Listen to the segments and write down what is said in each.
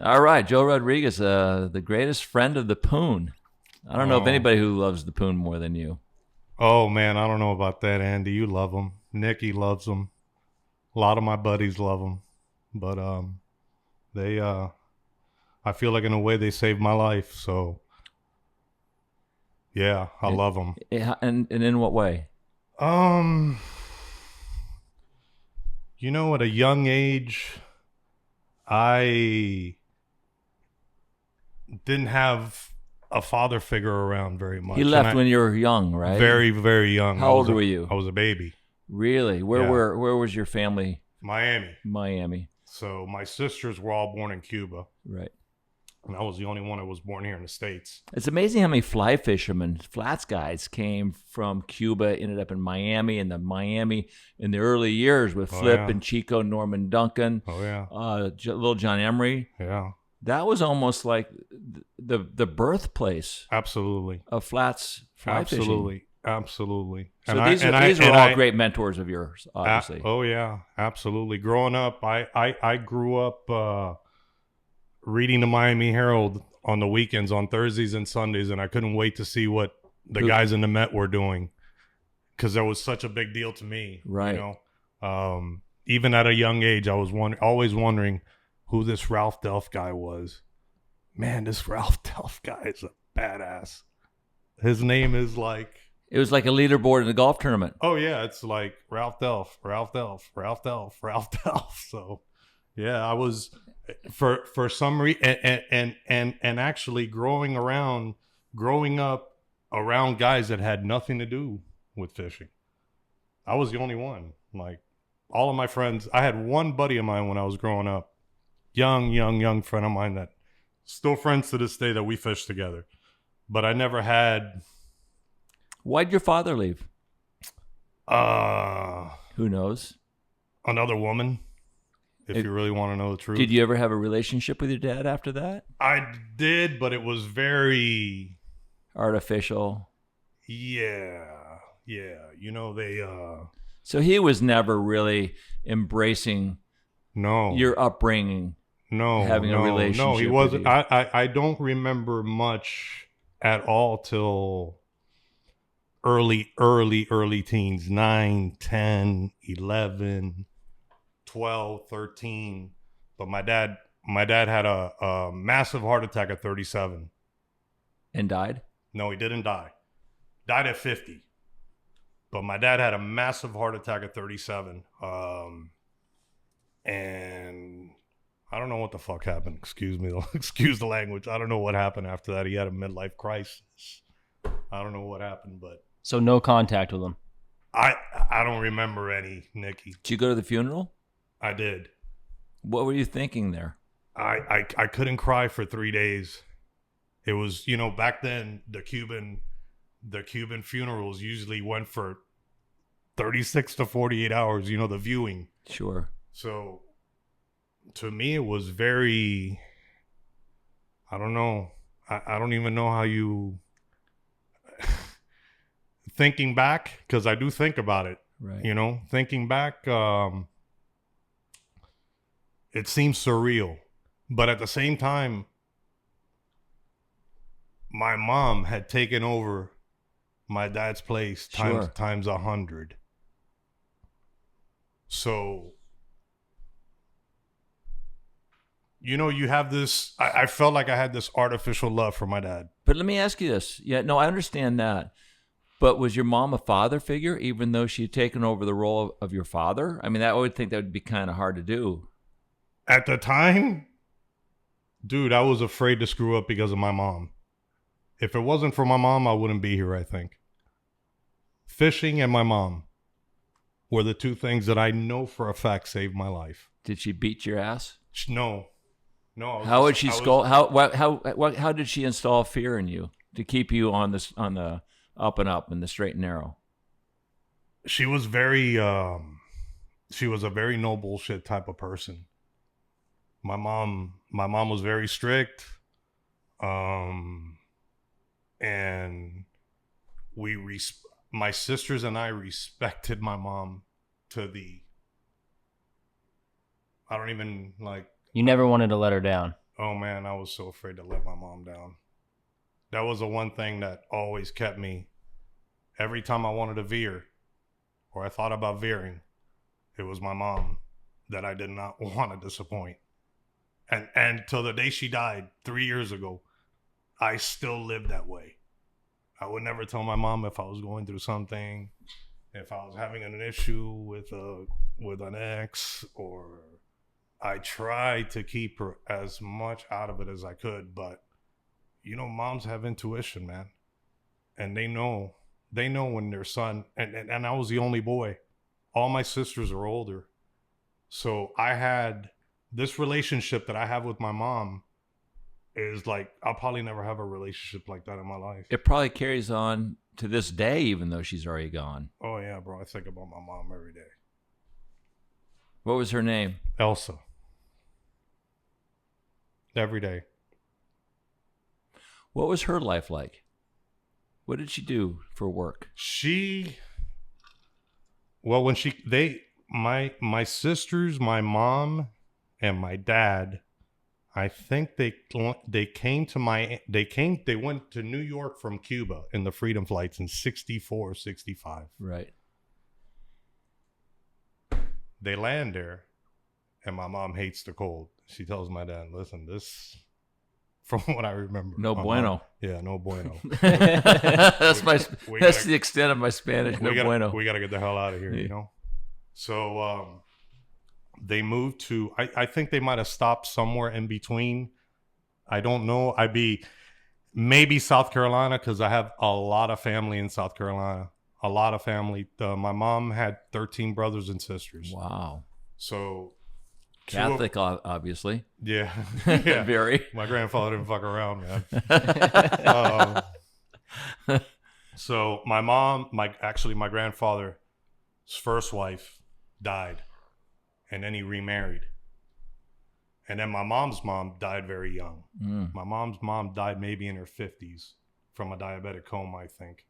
All right, Joe Rodriguez, the greatest friend of the poon. I don't know of anybody who loves the poon more than you. Oh man, I don't know about that, Andy. You love them. Nikki loves them. A lot of my buddies love them, but they I feel like in a way they saved my life. So yeah, I love them. And in what way? Um, at a young age, I didn't have a father figure around very much. He left when you were young, right? Very, very young. How old were you? I was a baby. Really? Where was your family? Miami. So my sisters were all born in Cuba. Right. And I was the only one that was born here in the States. It's amazing how many fly fishermen, flats guys, came from Cuba, ended up in Miami, and the Miami in the early years with Flip and Chico, Norman Duncan, little John Emery. Yeah. That was almost like the birthplace. Absolutely. Of flats fly fishing. Absolutely. So these are all great mentors of yours, obviously. Oh yeah, absolutely. Growing up, I grew up reading the Miami Herald on the weekends, on Thursdays and Sundays, and I couldn't wait to see what the guys in the Met were doing, because that was such a big deal to me. Right. Even at a young age, I was always wondering who this Ralph Delph guy was. Man, this Ralph Delph guy is a badass. His name is like... It was like a leaderboard in a golf tournament. Oh, yeah. It's like Ralph Delph. So, yeah, I was... For some reason... And actually growing up around guys that had nothing to do with fishing. I was the only one. Like, all of my friends... I had one buddy of mine when I was growing up. Young friend of mine that still friends to this day, that we fish together. But I never had... Why'd your father leave? Who knows? Another woman, if you really want to know the truth. Did you ever have a relationship with your dad after that? I did, but it was very... artificial. Yeah. They... So he was never really embracing your upbringing. Having a relationship. No, he wasn't. I don't remember much at all till early teens, 9, 10, 11, 12, 13. But my dad had a massive heart attack at 37. And died? No, he didn't die. Died at 50. But my dad had a massive heart attack at 37. And I don't know what the fuck happened. Excuse the language. I don't know what happened after that. He had a midlife crisis. I don't know what happened, but... So no contact with him? I don't remember any, Nikki. Did you go to the funeral? I did. What were you thinking there? I couldn't cry for 3 days. It was, back then, the Cuban funerals usually went for 36 to 48 hours, the viewing. Sure. So, to me, it was very, I don't know. I don't even know how you, thinking back, because I do think about it, right. Thinking back, it seems surreal. But at the same time, my mom had taken over my dad's place times 100. So... you have this... I felt like I had this artificial love for my dad. But let me ask you this. Yeah, no, I understand that. But was your mom a father figure, even though she had taken over the role of your father? I mean, I would think that would be kind of hard to do. At the time, dude, I was afraid to screw up because of my mom. If it wasn't for my mom, I wouldn't be here, I think. Fishing and my mom were the two things that I know for a fact saved my life. Did she beat your ass? No. How would she scold? How did she install fear in you to keep you on the up and up and the straight and narrow? She was she was a very no bullshit type of person. My mom was very strict. And my sisters and I respected my mom to the... You never wanted to let her down. Oh man, I was so afraid to let my mom down. That was the one thing that always kept me. Every time I wanted to veer, or I thought about veering, it was my mom that I did not want to disappoint. And till the day she died 3 years ago, I still lived that way. I would never tell my mom if I was going through something, if I was having an issue with an ex, or I tried to keep her as much out of it as I could. But you know, moms have intuition, man, and they know when their son, and I was the only boy. All my sisters are older, so I had this relationship that I have with my mom is like, I'll probably never have a relationship like that in my life. It probably carries on to this day, even though she's already gone. Oh yeah, bro. I think about my mom every day. What was her name? Elsa. Every day. What was her life like? What did she do for work? When my sisters, my mom, and my dad, I think they went to New York from Cuba in the Freedom Flights in 64, 65. Right. They land there, and my mom hates the cold. She tells my dad, listen, this, from what I remember. No bueno. Mom, no bueno. That's the extent of my Spanish. Bueno. We got to get the hell out of here, you know? So they moved to, I think they might have stopped somewhere in between. I don't know. Maybe South Carolina, because I have a lot of family in South Carolina. A lot of family. My mom had 13 brothers and sisters. Wow. So Catholic, obviously. Yeah. Yeah. Very. My grandfather didn't fuck around, man. So my mom, my grandfather's first wife died, and then he remarried. And then my mom's mom died very young. My mom's mom died maybe in her 50s from a diabetic coma, I think.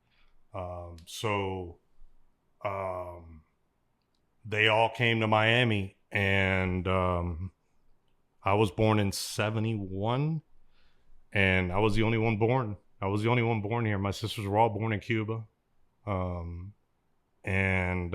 They all came to Miami, and I was born in 71, and I was the only one born. I was the only one born here. My sisters were all born in Cuba. And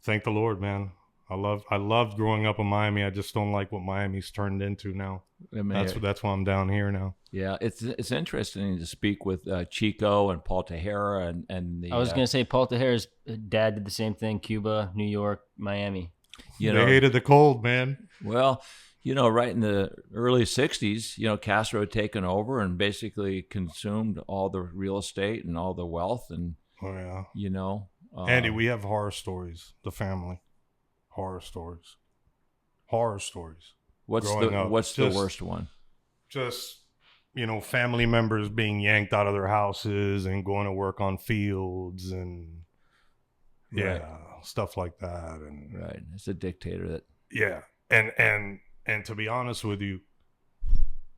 thank the Lord, man. I loved growing up in Miami. I just don't like what Miami's turned into now. That's why I'm down here now. Yeah, it's interesting to speak with Chico and Paul Tejera and the. I was going to say Paul Tejera's dad did the same thing. Cuba, New York, Miami. They hated the cold, man. Well, right in the early 60s, Castro had taken over and basically consumed all the real estate and all the wealth. And, oh, yeah. Andy, we have horror stories, the family. Horror stories. What's the worst one? Just, family members being yanked out of their houses and going to work on fields and stuff like that. And right. It's a dictator that. Yeah. And to be honest with you,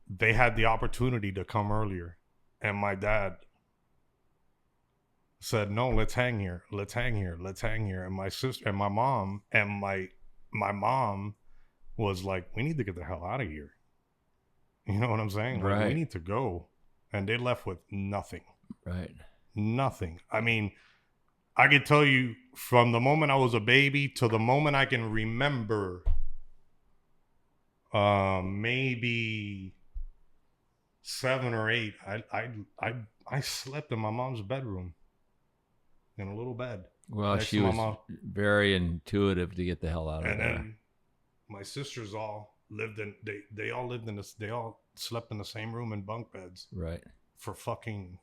they had the opportunity to come earlier. And my dad said, no, let's hang here. And my sister and my mom and my mom was like, we need to get the hell out of here. You know what I'm saying? Right. Like, we need to go. And they left with nothing. Right. Nothing. I mean, I could tell you from the moment I was a baby to the moment I can remember, maybe 7 or 8, I slept in my mom's bedroom. In a little bed. Well, she was very intuitive to get the hell out of there. And then my sisters all lived in. They all lived in this. They all slept in the same room in bunk beds. Right. For fucking,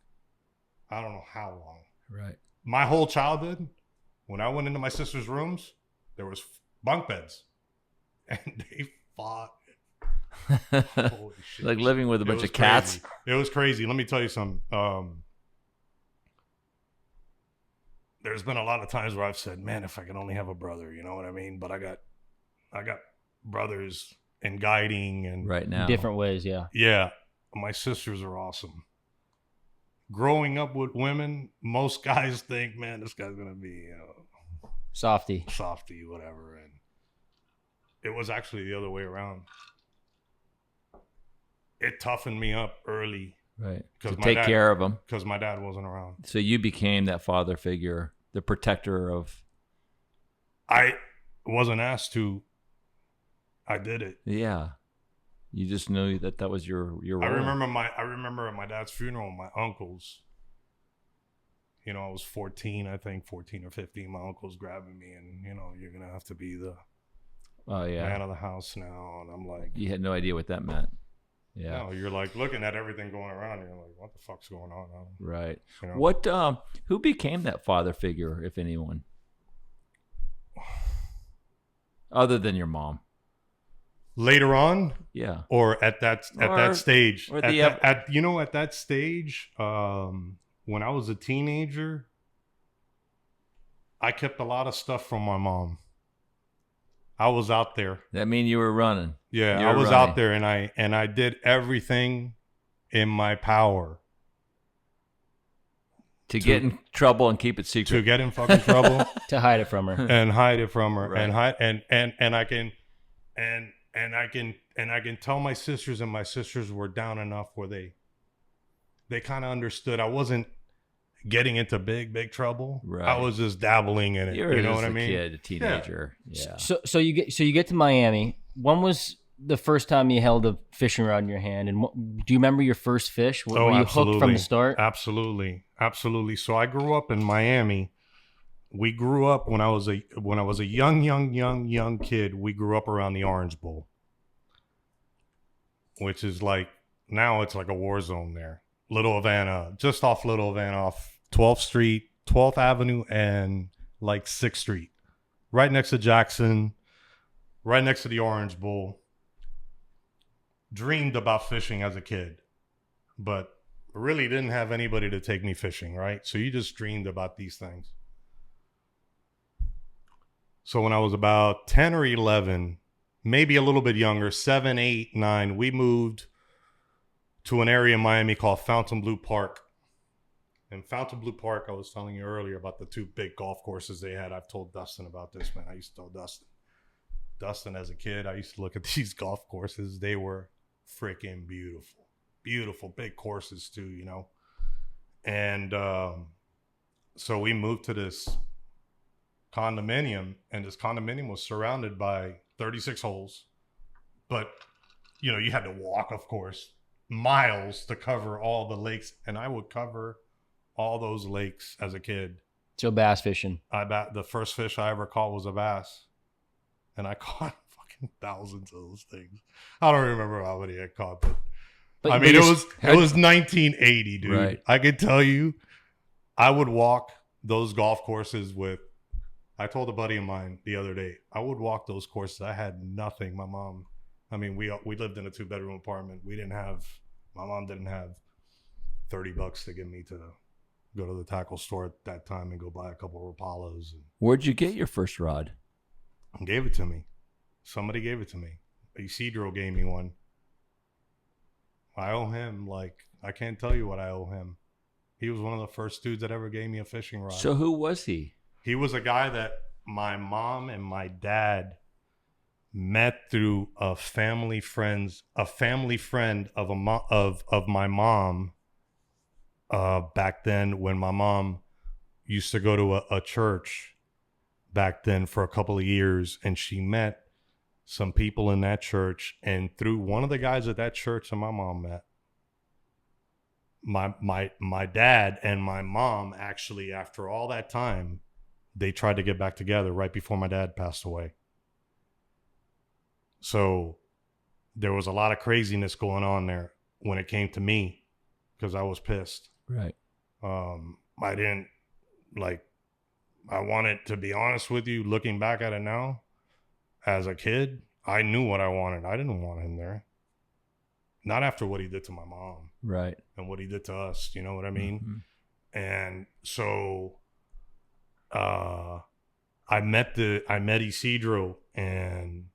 I don't know how long. Right. My whole childhood, when I went into my sister's rooms, there was bunk beds, and they fought. Holy shit! Like living with a bunch of cats. It was crazy. Let me tell you something. There's been a lot of times where I've said, man, if I could only have a brother, you know what I mean? But I got brothers in guiding and right now. Different ways, yeah. Yeah. My sisters are awesome. Growing up with women, most guys think, man, this guy's going to be softy, whatever. And It was actually the other way around. It toughened me up early. Right. To take care of them. Because my dad wasn't around. So you became that father figure, the protector of... I wasn't asked to. I did it. Yeah. You just knew that was your role. I remember at my dad's funeral, my uncles, you know, I was 14, I think 14 or 15. My uncle's grabbing me and, you know, you're going to have to be the man of the house now. And I'm like... You had no idea what that meant. Yeah. No, you're like looking at everything going around. You're like, what the fuck's going on? Right. You know? What? Who became that father figure, if anyone, other than your mom? Later on, yeah, or at that stage, or at that stage, when I was a teenager, I kept a lot of stuff from my mom. I was out there. That mean you were running? Yeah, I was out there, and I did everything in my power to get in trouble and keep it secret. To get in fucking trouble, to hide it from her, and hide it from her, right. and I can tell my sisters, and my sisters were down enough where they kind of understood I wasn't getting into big trouble. Right. I was just dabbling in it. You know what I mean? Kid, a teenager. Yeah. So you get to Miami. When was the first time you held a fishing rod in your hand? And do you remember your first fish? Were you hooked from the start? Absolutely. So I grew up in Miami. We grew up when I was a young kid. We grew up around the Orange Bowl, which is like, now it's like a war zone there. Little Havana, just off Little Havana, off 12th Street, 12th Avenue, and like 6th Street, right next to Jackson, right next to the Orange Bowl. Dreamed about fishing as a kid, but really didn't have anybody to take me fishing, right? So you just dreamed about these things. So when I was about 10 or 11, maybe a little bit younger, 7, 8, 9, we moved to an area in Miami called Fontainebleau Park. In Fontainebleau Park, I was telling you earlier about the 2 big golf courses they had. I've told Dustin about this, man. I used to tell Dustin as a kid, I used to look at these golf courses. They were freaking beautiful. Beautiful, big courses too, you know. And so we moved to this condominium, and this condominium was surrounded by 36 holes. But, you know, you had to walk, of course, miles to cover all the lakes, and I would cover all those lakes as a kid. So bass fishing. The first fish I ever caught was a bass, and I caught fucking thousands of those things. I don't remember how many I caught, but I mean, it was 1980, dude. Right. I can tell you, I would walk those golf courses with. I told a buddy of mine the other day, I would walk those courses. I had nothing. My mom, I mean, we lived in a 2-bedroom apartment. My mom didn't have $30 to give me to go to the tackle store at that time and go buy a couple of Rapalas. Where'd you get your first rod? Gave it to me. Somebody gave it to me. Isidro gave me one. I owe him, I can't tell you what I owe him. He was one of the first dudes that ever gave me a fishing rod. So who was he? He was a guy that my mom and my dad met through a family friend of my mom. Back then, when my mom used to go to a church back then for a couple of years, and she met some people in that church, and through one of the guys at that church that my mom met, my dad and my mom actually, after all that time, they tried to get back together right before my dad passed away. So there was a lot of craziness going on there when it came to me, because I was pissed. Right. I didn't I wanted to be honest with you, looking back at it now, as a kid, I knew what I wanted. I didn't want him there. Not after what he did to my mom. Right. And what he did to us. You know what I mean? Mm-hmm. And so I met Isidro, and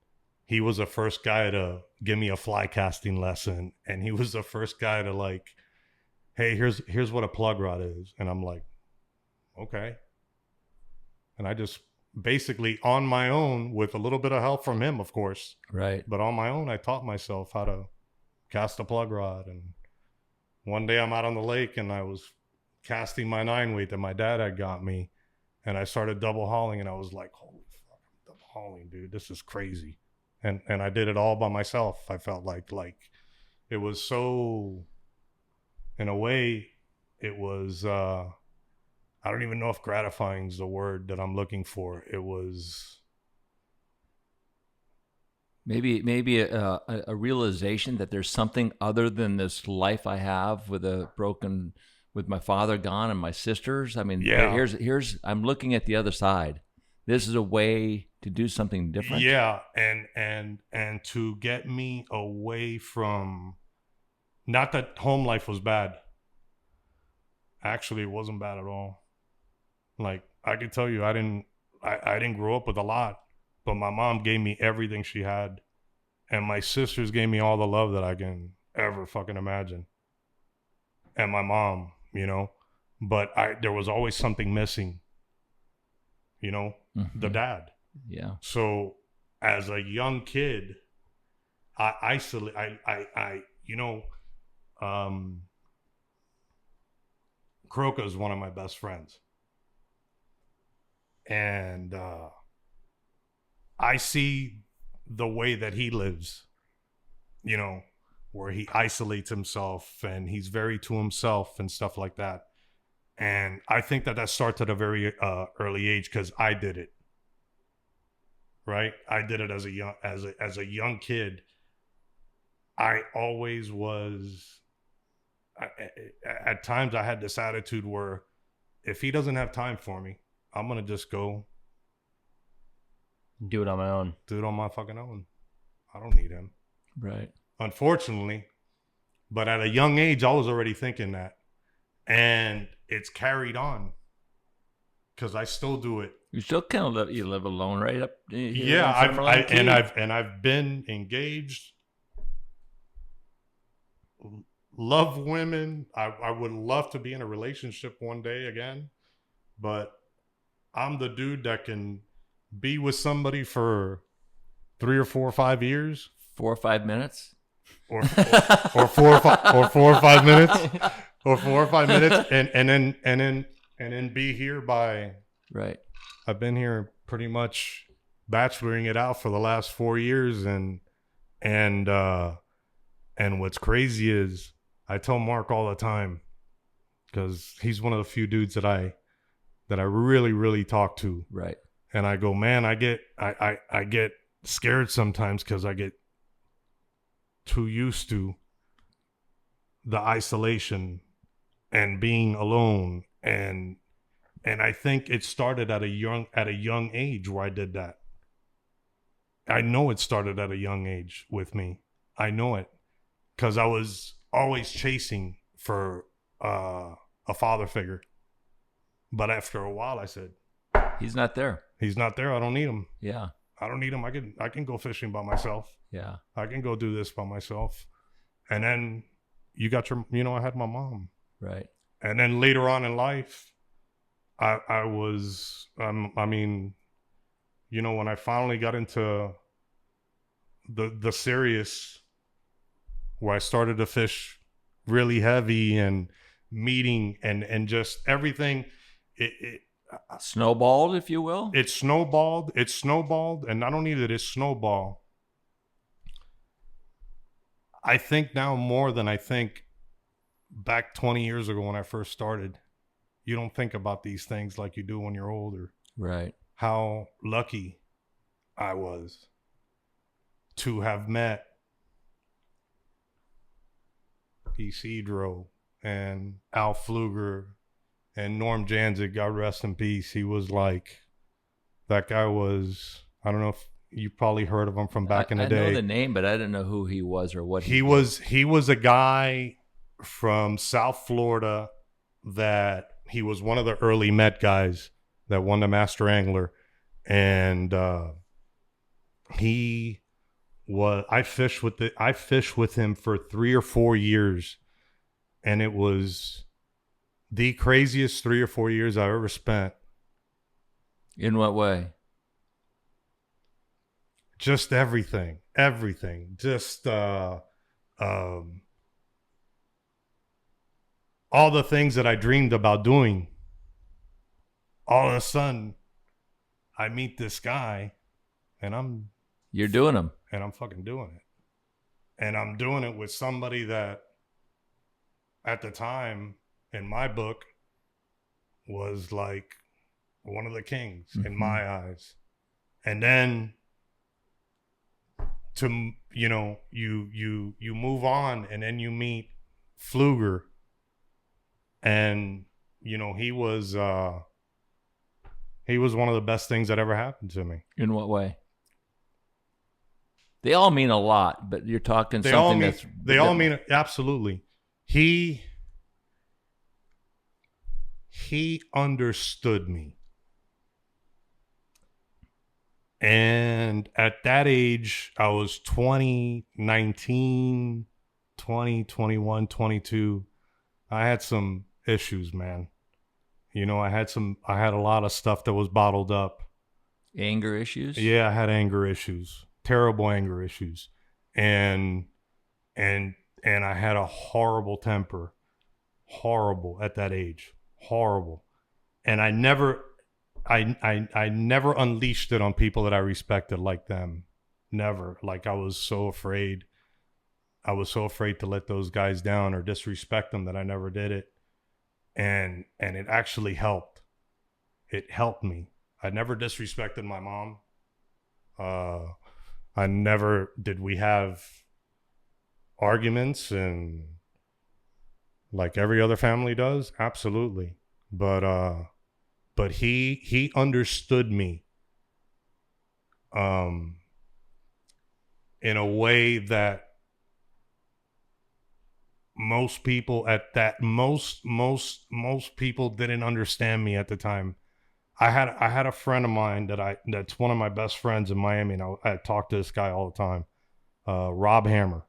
he was the first guy to give me a fly casting lesson. And he was the first guy to hey, here's what a plug rod is. And I'm like, okay. And I just basically on my own with a little bit of help from him, of course. Right. But on my own, I taught myself how to cast a plug rod. And one day I'm out on the lake and I was casting my 9-weight that my dad had got me. And I started double hauling and I was like, holy fuck, I'm double hauling, dude. This is crazy. And I did it all by myself. I felt like it was so, in a way, it was, I don't even know if gratifying is the word that I'm looking for. It was maybe a realization that there's something other than this life I have with my father gone and my sisters. I mean, here's I'm looking at the other side. This is a way to do something different. Yeah, and to get me away from, not that home life was bad. Actually, it wasn't bad at all. Like, I can tell you, I didn't grow up with a lot, but my mom gave me everything she had. And my sisters gave me all the love that I can ever fucking imagine. And my mom, you know, but there was always something missing, you know, the dad. Yeah. So as a young kid, Croca is one of my best friends. And I see the way that he lives, you know, where he isolates himself and he's very to himself and stuff like that. And I think that starts at a very early age because I did it. Right? I did it as a young kid. I always was. At times, I had this attitude where if he doesn't have time for me, I'm gonna just go do it on my own. Do it on my fucking own. I don't need him. Right. Unfortunately, but at a young age, I was already thinking that, and it's carried on because I still do it. You still kind of live alone, right? Up. Yeah, I've been engaged. Love women. I would love to be in a relationship one day again, but I'm the dude that can be with somebody for 3 or 4 or 5 years, 4 or 5 minutes, or 4 or 5 minutes, or 4 or 5 minutes, and then be here by right. I've been here pretty much bacheloring it out for the last 4 years, and what's crazy is I tell Mark all the time, because he's one of the few dudes that I really, really talk to. Right. And I go, man, I get scared sometimes because I get too used to the isolation and being alone, and I think it started at a young age where I did that. I know it started at a young age with me. I know it because I was always chasing for a father figure. But after a while, I said, he's not there. He's not there. I don't need him. Yeah. I don't need him. I can go fishing by myself. Yeah. I can go do this by myself. And then you got I had my mom. Right. And then later on in life, I was, when I finally got into the serious, where I started to fish really heavy and meeting and just everything, it snowballed, if you will. It snowballed. And not only did it snowball, I think now more than I think back 20 years ago when I first started. You don't think about these things like you do when you're older. Right. How lucky I was to have met Isidro and Al Fluger and Norm Jansik, God rest in peace. He was like, that guy was, I don't know if you probably heard of him from back in the day. I know the name, but I didn't know who he was or what he was. He was a guy from South Florida that he was one of the early Met guys that won the Master Angler. And he was, I fished with him for 3 or 4 years. And it was the craziest 3 or 4 years I've ever spent. In what way? just everything, just all the things that I dreamed about doing. All of a sudden, I meet this guy, and you're doing them, and I'm fucking doing it, and I'm doing it with somebody that, at the time, in my book, was like one of the kings in my eyes. And then you move on, and then you meet Fluger, and he was one of the best things that ever happened to me. In what way? They all mean a lot, but you're talking They something all mean absolutely. He understood me. And at that age, I was 20, 19, 20, 21, 22. I had some issues, man. I had a lot of stuff that was bottled up. Anger issues? Yeah, I had anger issues. Terrible anger issues. And I had a horrible temper. Horrible at that age. Horrible. And I never unleashed it on people that I respected like them. Never. Like, I was so afraid to let those guys down or disrespect them that I never did it. And it actually helped. It helped me. I never disrespected my mom. Did we have arguments and like every other family does? Absolutely. But he understood me in a way that most people didn't understand me at the time. I had a friend of mine that's one of my best friends in Miami, and I talk to this guy all the time, Rob Hammer,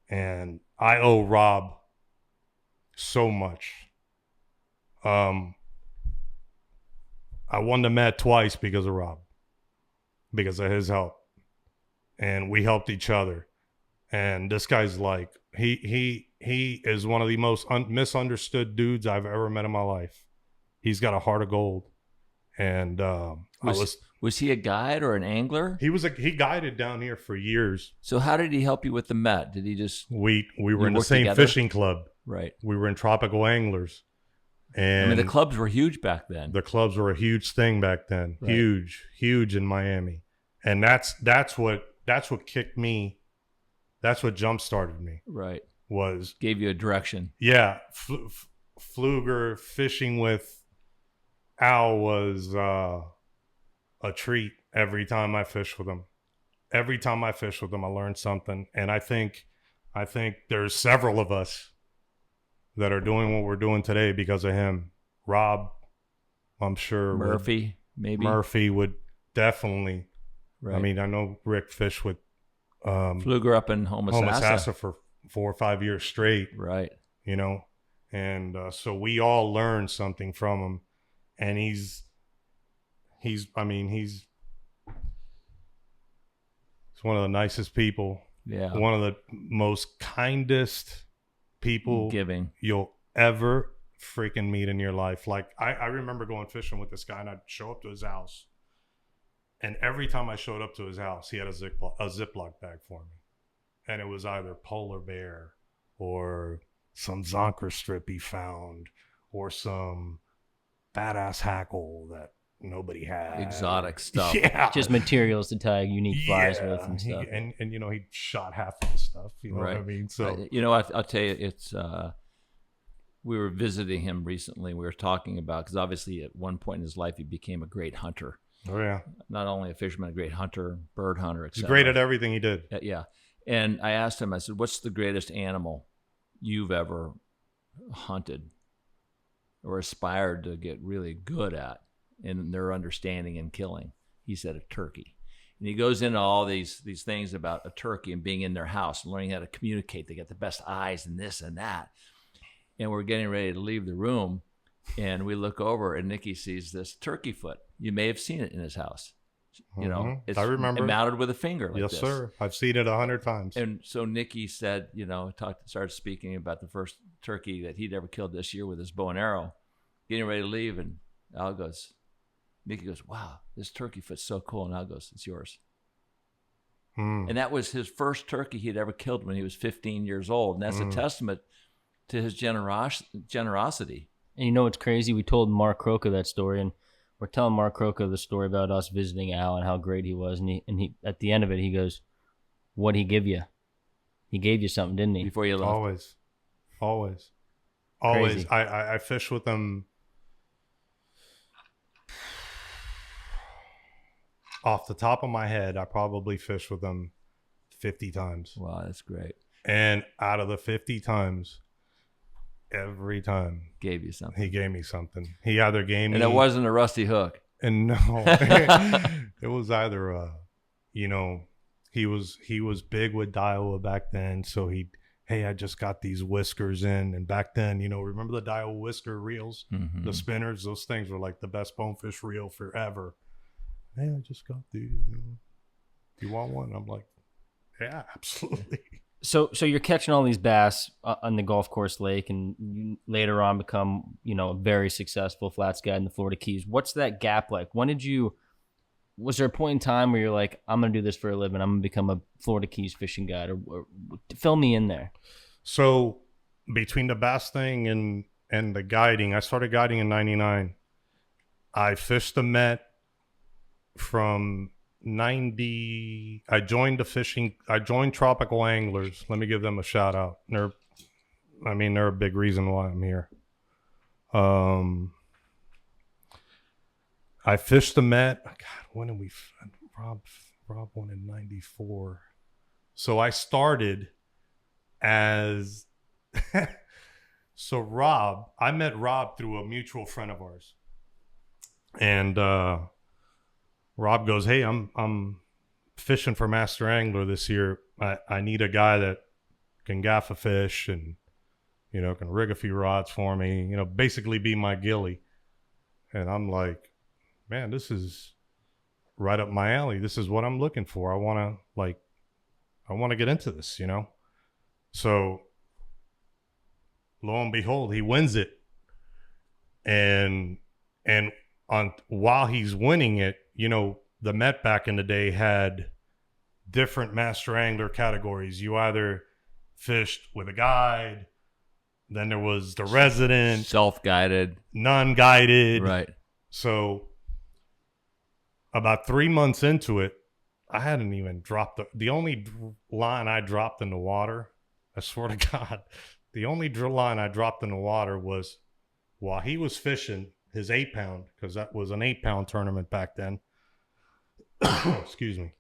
and I owe Rob so much. I won the Met twice because of Rob, because of his help, and we helped each other. And this guy's like, he is one of the most misunderstood dudes I've ever met in my life. He's got a heart of gold. And was he a guide or an angler? He guided down here for years. So how did he help you with the Met? Did he just we were in the same together? Fishing club. Right. We were in Tropical Anglers. And I mean, the clubs were huge back then. The clubs were a huge thing back then. Right. Huge in Miami. And that's what kicked me. That's what jump started me. Right. Gave you a direction. Yeah. Fluger, fishing with Al was a treat every time I fished with him. Every time I fished with him, I learned something. And I think there's several of us that are doing what we're doing today because of him. Rob, I'm sure. Murphy, maybe. Murphy would definitely. Right. I mean, I know Rick fished with Fluger up in Homosassa for 4 or 5 years straight. Right. And so we all learned something from him. And he's one of the nicest people. Yeah. One of the most kindest people you'll ever freaking meet in your life. Like, I remember going fishing with this guy, and I'd show up to his house. And every time I showed up to his house, he had a Ziploc bag for me. And it was either polar bear or some zonker strip he found or some badass hackle that nobody had. Exotic stuff. Yeah. Just materials to tie unique flies with and stuff. And he shot half of the stuff. You know what I mean? So I'll tell you, it's we were visiting him recently. We were talking about, because obviously at one point in his life he became a great hunter. Oh yeah. Not only a fisherman, a great hunter, bird hunter, etc. He's great at everything he did. Yeah. And I asked him, I said, what's the greatest animal you've ever hunted or aspired to get really good at in their understanding and killing? He said a turkey. And he goes into all these things about a turkey and being in their house and learning how to communicate. They got the best eyes and this and that. And we're getting ready to leave the room, and we look over and Nikki sees this turkey foot. You may have seen it in his house. You know, I remember. It mounted with a finger like yes, this. sir. I've seen it 100 times. And so Nicky said, started speaking about the first turkey that he'd ever killed this year with his bow and arrow, getting ready to leave. And Nicky goes, wow, this turkey foot's so cool. And Al goes, it's yours. And that was his first turkey he'd ever killed when he was 15 years old. And that's a testament to his generosity. And you know what's crazy? We told Mark Croca that story, and we're telling Mark Croca the story about us visiting Al and how great he was. And he at the end of it, he goes, what'd he give you? He gave you something, didn't he? Before you left. Always. Crazy. I fish with him. Off the top of my head, I probably fished with him 50 times. Wow, that's great. And out of the 50 times, every time gave you something. He gave me something. He either gave me, and it wasn't a rusty hook. And no, it was either he was big with Daiwa back then, so I just got these whiskers in, and back then, remember the Daiwa whisker reels, the spinners? Those things were like the best bonefish reel forever. Hey, I just got these. Do you want one? I'm like, yeah, absolutely. So you're catching all these bass on the golf course lake, and you later on become, a very successful flats guide in the Florida Keys. What's that gap like? Was there a point in time where you're like, I'm going to do this for a living, I'm going to become a Florida Keys fishing guide, or fill me in there? So between the bass thing and the guiding, I started guiding in 99. I fished the Met from 90. I joined Tropical Anglers. Let me give them a shout out. They're a big reason why I'm here. I fished the Met. God, when did we? Rob won in 94. So I started as. So Rob, I met Rob through a mutual friend of ours, and Rob goes, hey, I'm fishing for Master Angler this year. I need a guy that can gaff a fish and, can rig a few rods for me, basically be my ghillie. And I'm like, man, this is right up my alley. This is what I'm looking for. I want to get into this, So lo and behold, he wins it. And while he's winning it, the Met back in the day had different Master Angler categories. You either fished with a guide, then there was the resident, self-guided, non-guided. Right. So about 3 months into it, I hadn't even dropped the only line I dropped in the water. I swear to God, the only line I dropped in the water was while he was fishing his 8-pound, because that was an 8-pound tournament back then. Excuse me.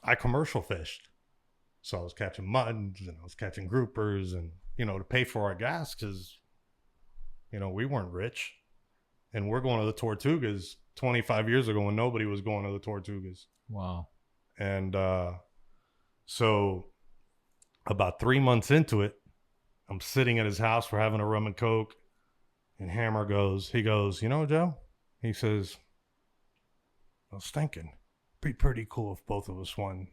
I commercial fished. So I was catching muds and I was catching groupers and, to pay for our gas because, we weren't rich. And we're going to the Tortugas 25 years ago when nobody was going to the Tortugas. Wow. And so about 3 months into it, I'm sitting at his house. We're having a rum and coke. And Hammer goes, Joe? He says, I was thinking, it'd be pretty cool if both of us won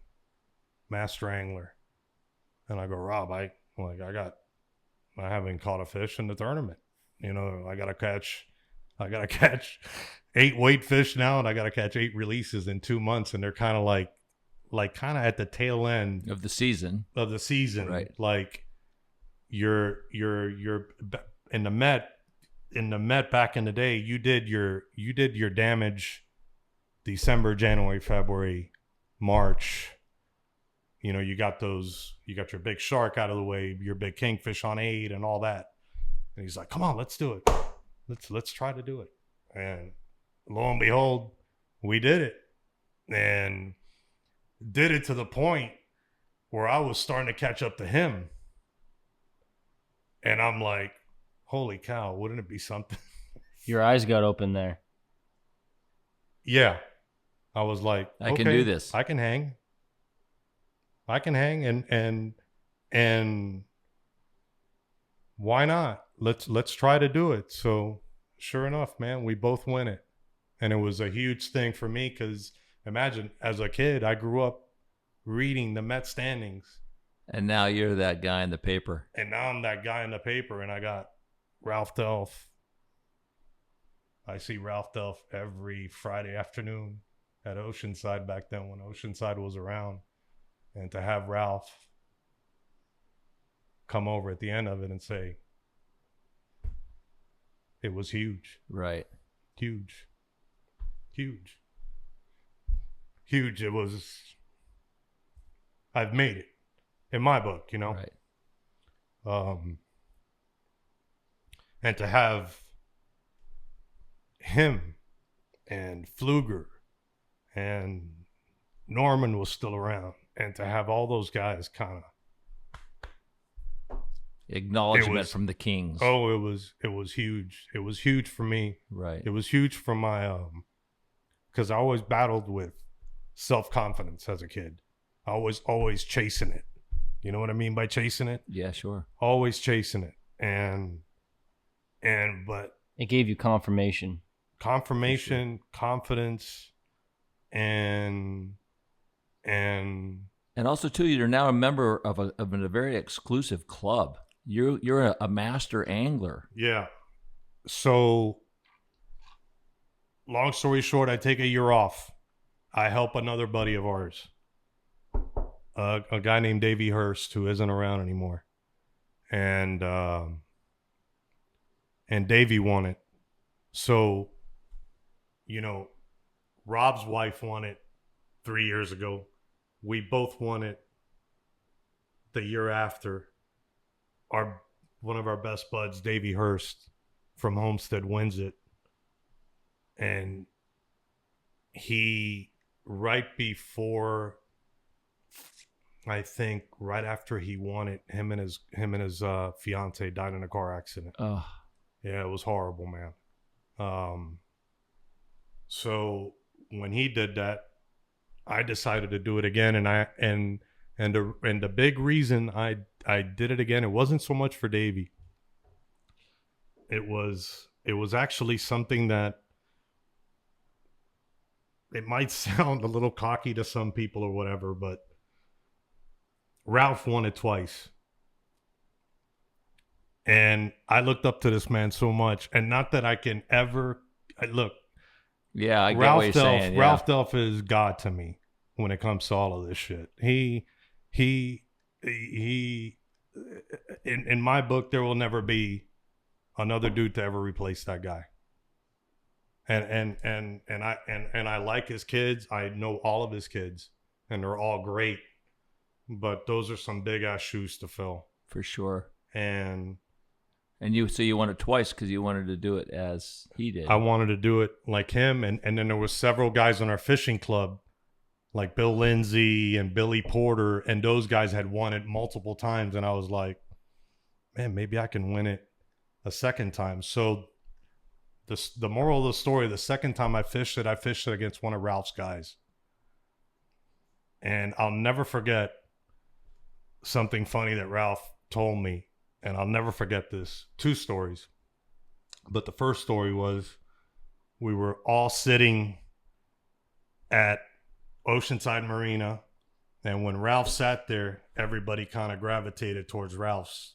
Master Angler. And I go, Rob, I haven't caught a fish in the tournament. I gotta catch 8 weight fish now, and I gotta catch 8 releases in 2 months, and they're kind of like at the tail end of the season. Right. Like you're in the Met back in the day, you did your damage December, January, February, March. You got your big shark out of the way, your big kingfish on 8 and all that. And he's like, come on, let's do it. Let's try to do it. And lo and behold, we did it. And did it to the point where I was starting to catch up to him. And I'm like, holy cow, wouldn't it be something? Your eyes got open there. Yeah. I was like, I can do this. I can hang and why not? Let's try to do it. So sure enough, man, we both win it. And it was a huge thing for me because imagine, as a kid, I grew up reading the Met standings. And now you're that guy in the paper. And now I'm that guy in the paper, and I got Ralph Delph. I see Ralph Delph every Friday afternoon at Oceanside back then when Oceanside was around. And to have Ralph come over at the end of it and say, it was huge. Right. Huge. Huge. Huge. It was, I've made it in my book, you know? Right. And to have him and Fluger and Norman was still around, and to have all those guys kind of acknowledgement from the Kings. Oh, it was huge. It was huge for me. Right. It was huge for my because I always battled with self-confidence as a kid. I was always chasing it. You know what I mean by chasing it? Yeah, sure. Always chasing it. But it gave you confirmation, sure. Confidence, and also too, you're now a member of a very exclusive club. You're a master angler. Yeah. So, long story short, I take a year off. I help another buddy of ours, a guy named Davey Hurst, who isn't around anymore, and Davey won it. So, you know, Rob's wife won it 3 years ago. We both won it the year after. One of our best buds, Davey Hurst from Homestead, wins it. And he, right after he won it, him and his fiance died in a car accident. Oh. Yeah, it was horrible, man. So when he did that, I decided to do it again, and the big reason I did it again, it wasn't so much for Davey. It was actually something that it might sound a little cocky to some people or whatever, but Ralph won it twice. And I looked up to this man so much, and not that I can ever look. Yeah, I get what you're saying. Yeah. Ralph Delph is God to me when it comes to all of this shit. He in my book, there will never be another dude to ever replace that guy. And I like his kids. I know all of his kids, and they're all great. But those are some big ass shoes to fill, for sure. And you won it twice because you wanted to do it as he did. I wanted to do it like him, and then there was several guys on our fishing club, like Bill Lindsay and Billy Porter, and those guys had won it multiple times, and I was like, man, maybe I can win it a second time. So the moral of the story, the second time I fished it against one of Ralph's guys. And I'll never forget something funny that Ralph told me, and I'll never forget this. 2 stories. But the first story was, we were all sitting at Oceanside Marina, and when Ralph sat there, everybody kind of gravitated towards Ralph's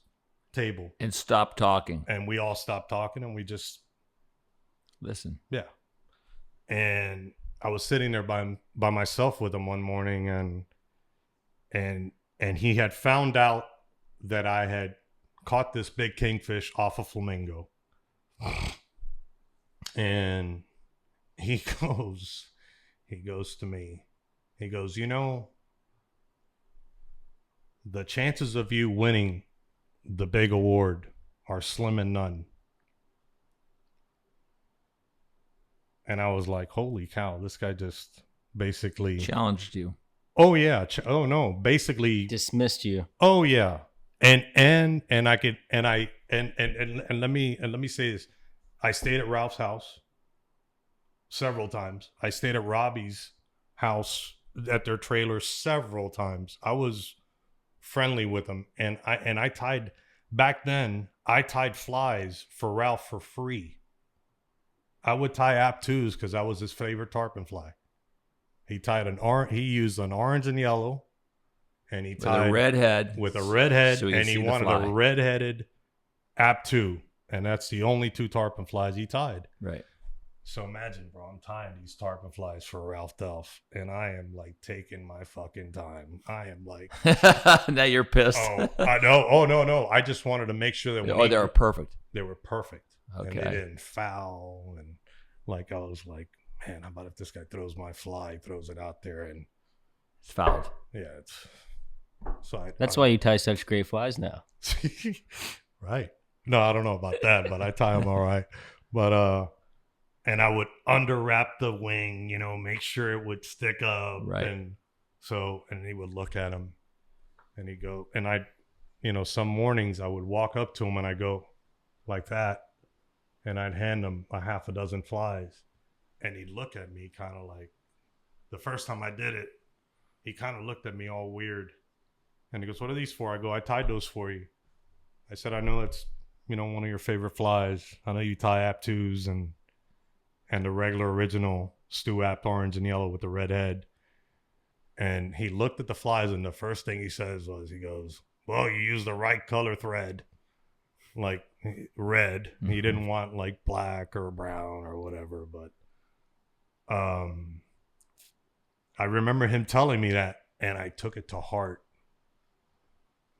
table. And stopped talking. And we all stopped talking, and we just... listen. Yeah. And I was sitting there by myself with him one morning, and he had found out that I had caught this big kingfish off a flamingo. And he goes to me, he goes, you know, the chances of you winning the big award are slim and none. And I was like, holy cow, this guy just basically challenged you. Oh yeah. Oh no. Basically dismissed you. Oh yeah. And I could, and let me say this. I stayed at Ralph's house several times. I stayed at Robbie's house at their trailer several times. I was friendly with them, and I tied, back then I tied flies for Ralph for free. tie App-2s because that was his favorite tarpon fly. He tied he used an orange and yellow, and he tied with a red head. With a red head, so and he wanted a red-headed App-2, and that's the only 2 tarpon flies he tied. Right. So imagine, bro, I'm tying these tarpon flies for Ralph Delph, and I am like taking my fucking time. I am like, now you're pissed. Oh, I know. Oh no. I just wanted to make sure that they were perfect. They were perfect. Okay. And they didn't foul, and like I was like, man, how about if this guy throws my fly, throws it out there, and it's fouled. Yeah, it's so. That's why you tie such great flies now. Right. No, I don't know about that, but I tie them all right. But and I would underwrap the wing, you know, make sure it would stick up. Right. And he would look at him and he'd go, and I, you know, some mornings I would walk up to him and I go like that, and I'd hand him a half a dozen flies, and he'd look at me kind of like, the first time I did it, he kind of looked at me all weird. And he goes, "What are these for?" I go, "I tied those for you." I said, "I know it's, you know, one of your favorite flies. I know you tie App-2s and the regular original Stu Apt orange and yellow with the red head." And he looked at the flies, and the first thing he says was, he goes, "Well, you used the right color thread, like red." Mm-hmm. He didn't want like black or brown or whatever. But I remember him telling me that, and I took it to heart.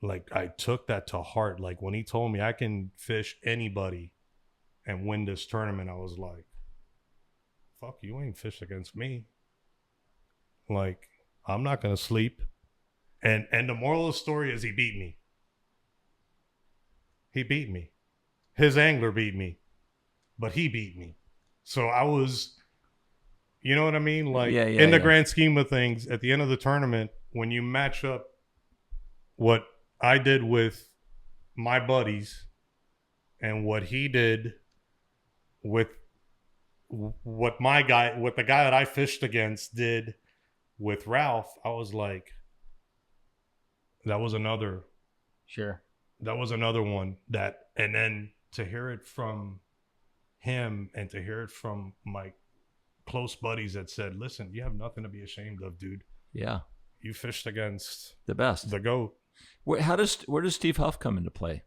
Like, I took that to heart. Like, when he told me I can fish anybody and win this tournament, I was like, fuck, you ain't fished against me. Like, I'm not going to sleep. And the moral of the story is he beat me. He beat me. His angler beat me. But he beat me. So I was, you know what I mean? Like, in the grand scheme of things, at the end of the tournament, when you match up what I did with my buddies and what he did with what the guy that I fished against did with Ralph, I was like, that was another. Sure. That was another one that, and then to hear it from him and to hear it from my close buddies that said, listen, you have nothing to be ashamed of, dude. Yeah. You fished against the best, the GOAT. Where does Steve Huff come into play?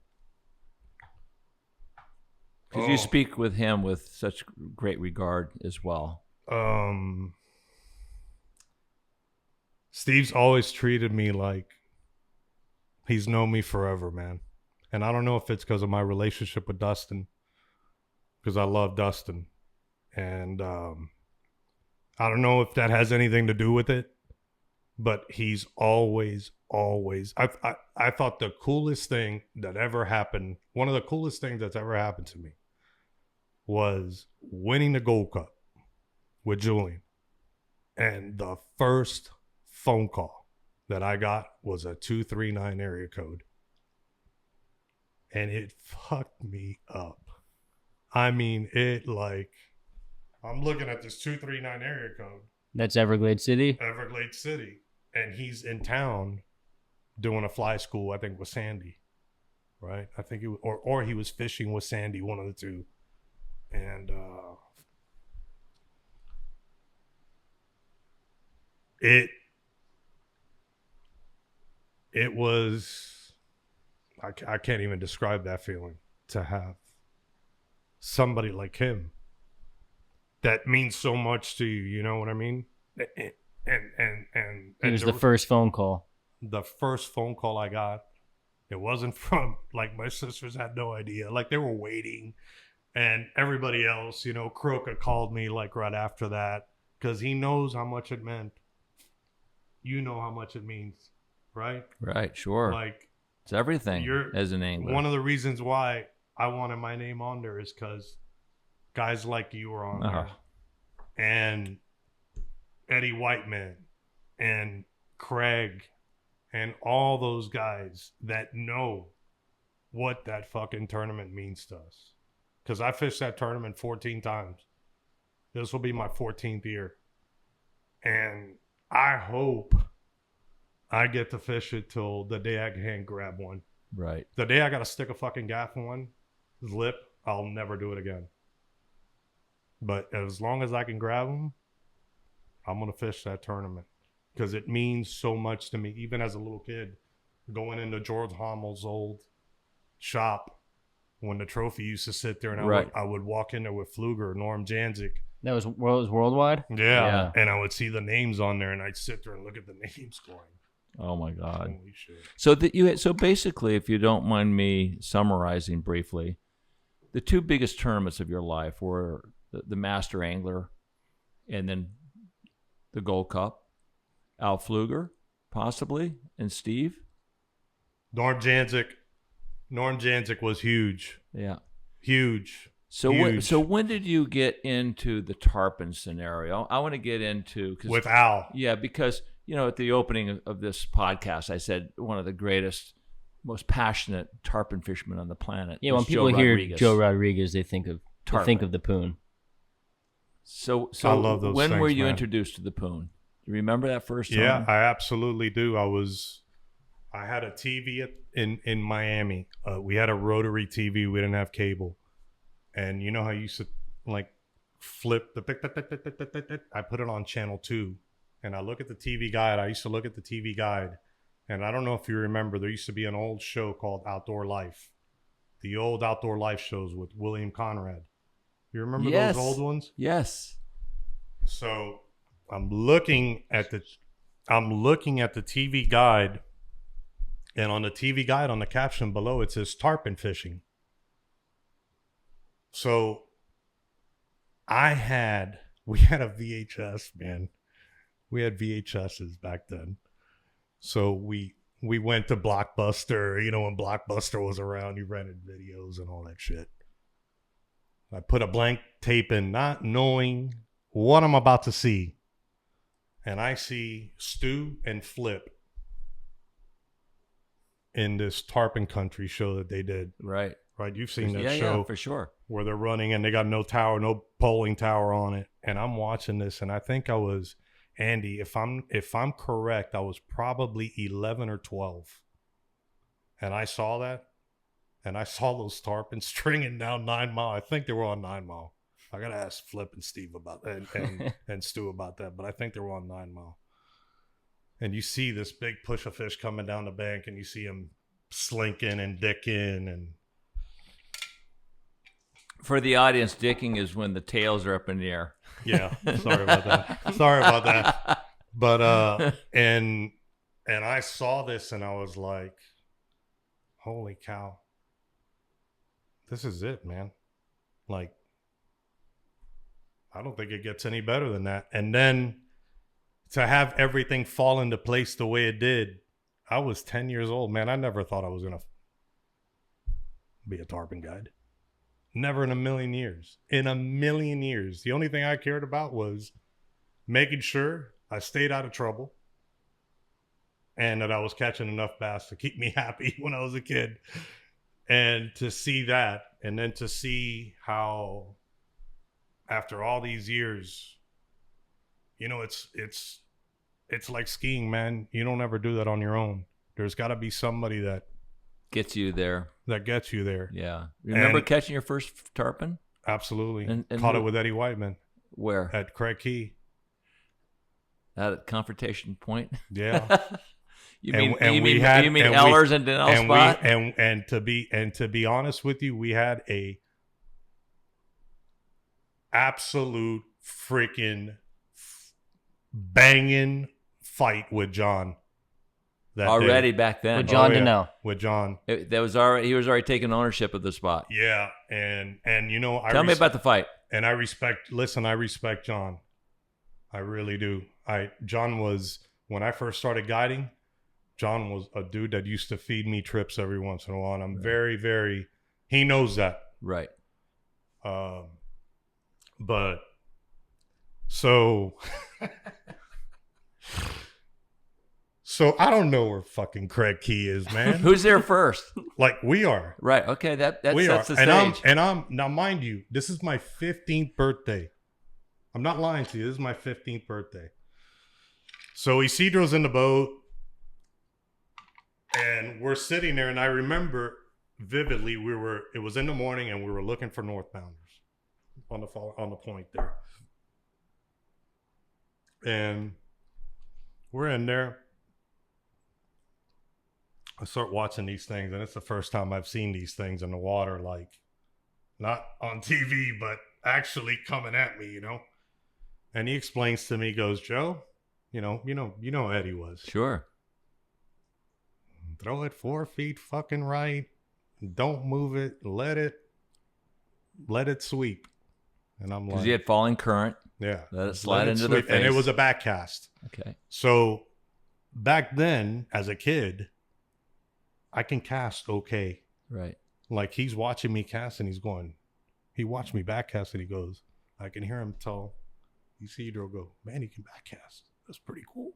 Because you speak with him with such great regard as well. Steve's always treated me like he's known me forever, man. And I don't know if it's because of my relationship with Dustin, because I love Dustin. And I don't know if that has anything to do with it, but he's always, I thought the coolest thing that ever happened, one of the coolest things that's ever happened to me was winning the Gold Cup with Julian. And the first phone call that I got was a 239 area code. And it fucked me up. I mean, I'm looking at this 239 area code. That's Everglades City? Everglades City. And he's in town doing a fly school, I think, with Sandy. Right? I think or he was fishing with Sandy, one of the two. And it was, I can't even describe that feeling, to have somebody like him that means so much to you, you know what I mean? And it was the first phone call. The first phone call I got, it wasn't from, like, my sisters had no idea. Like, they were waiting. And everybody else, you know, Croker called me like right after that because he knows how much it meant. You know how much it means, right? Right, sure. Like, it's everything as an angler. One of the reasons why I wanted my name on there is because guys like you were on there. And Eddie Whiteman and Craig and all those guys that know what that fucking tournament means to us. Because I fished that tournament 14 times. This will be my 14th year. And I hope I get to fish it till the day I can hand grab one. Right. The day I got to stick a fucking gaff in one, lip, I'll never do it again. But as long as I can grab them, I'm going to fish that tournament because it means so much to me. Even as a little kid, going into George Hommel's old shop when the trophy used to sit there, and I would walk in there with Fluger, Norm Jansik. That was worldwide? Yeah. And I would see the names on there, and I'd sit there and look at the names going, oh, my God. Holy shit. So basically, if you don't mind me summarizing briefly, the two biggest tournaments of your life were the Master Angler and then the Gold Cup. Al Fluger, possibly, and Steve. Norm Jansik was huge. Yeah. Huge. So when did you get into the tarpon scenario? I want to get into with Al. Yeah, because at the opening of this podcast, I said one of the greatest, most passionate tarpon fishermen on the planet. Yeah, when people hear Joe Rodriguez, they think of the poon. So I love those when things, were you man. introduced to the poon? Do you remember that first time? Yeah, I absolutely do. I had a TV in Miami. We had a rotary TV. We didn't have cable. And you know how you used to like flip the I put it on channel 2 and I look at the TV guide. I used to look at the TV guide, and I don't know if you remember, there used to be an old show called Outdoor Life. The old Outdoor Life shows with William Conrad. You remember those old ones? Yes. So I'm looking at the TV guide, and on the TV guide, on the caption below, it says tarpon fishing. So we had a VHS, man. We had VHSs back then. So we went to Blockbuster, when Blockbuster was around, you rented videos and all that shit. I put a blank tape in, not knowing what I'm about to see. And I see Stu and Flip in this Tarpon Country show that they did. Right. You've seen that show. Yeah, for sure. Where they're running and they got no tower, no polling tower on it. And I'm watching this, and I think I was, Andy, if I'm correct, I was probably 11 or 12. And I saw that, and I saw those tarpon stringing down 9 Mile. I think they were on 9 Mile. I got to ask Flip and Steve about that and Stu about that, but I think they were on 9 Mile. And you see this big push of fish coming down the bank, and you see them slinking and dicking. And for the audience, dicking is when the tails are up in the air. Yeah, sorry about that. But and I saw this, and I was like, holy cow, this is it, man. Like, I don't think it gets any better than that. And then to have everything fall into place the way it did, I was 10 years old, man. I never thought I was going to be a tarpon guide. Never in a million years. In a million years. The only thing I cared about was making sure I stayed out of trouble and that I was catching enough bass to keep me happy when I was a kid. And to see that, and then to see how after all these years, it's like skiing, man. You don't ever do that on your own. There's got to be somebody that gets you there. Yeah. Remember catching your first tarpon? Absolutely. And caught it with Eddie Whiteman. Where? At Craig Key. At Confrontation Point? Yeah. You mean Ellers and Denell spot? And to be honest with you, we had a absolute freaking banging fight with John. Already back then. With John Denell. With John. He was already taking ownership of the spot. Yeah. And Tell me about the fight. And I respect John. I really do. John was, when I first started guiding, John was a dude that used to feed me trips every once in a while. And I'm very, very, he knows that. Right. But so I don't know where fucking Craig Key is, man. Who's there first? Like we are. Right. Okay. That we sets are. the stage. And I'm now, mind you, this is my 15th birthday. I'm not lying to you. This is my 15th birthday. So Isidro's in the boat, and we're sitting there, and I remember vividly it was in the morning, and we were looking for northbounders. on the point there. And we're in there. I start watching these things, and it's the first time I've seen these things in the water, like not on TV, but actually coming at me, you know. And he explains to me, goes, Joe, you know how Eddie was. Sure. Throw it 4 feet fucking right. Don't move it. Let it sweep. And I'm like, because you had falling current. Yeah. Let it slide into their face. And it was a back cast. Okay. So back then, as a kid, I can cast okay. Right. Like he's watching me cast and he watched me back cast and he goes, I can hear him tell Isidro go, man, he can back cast. That's pretty cool.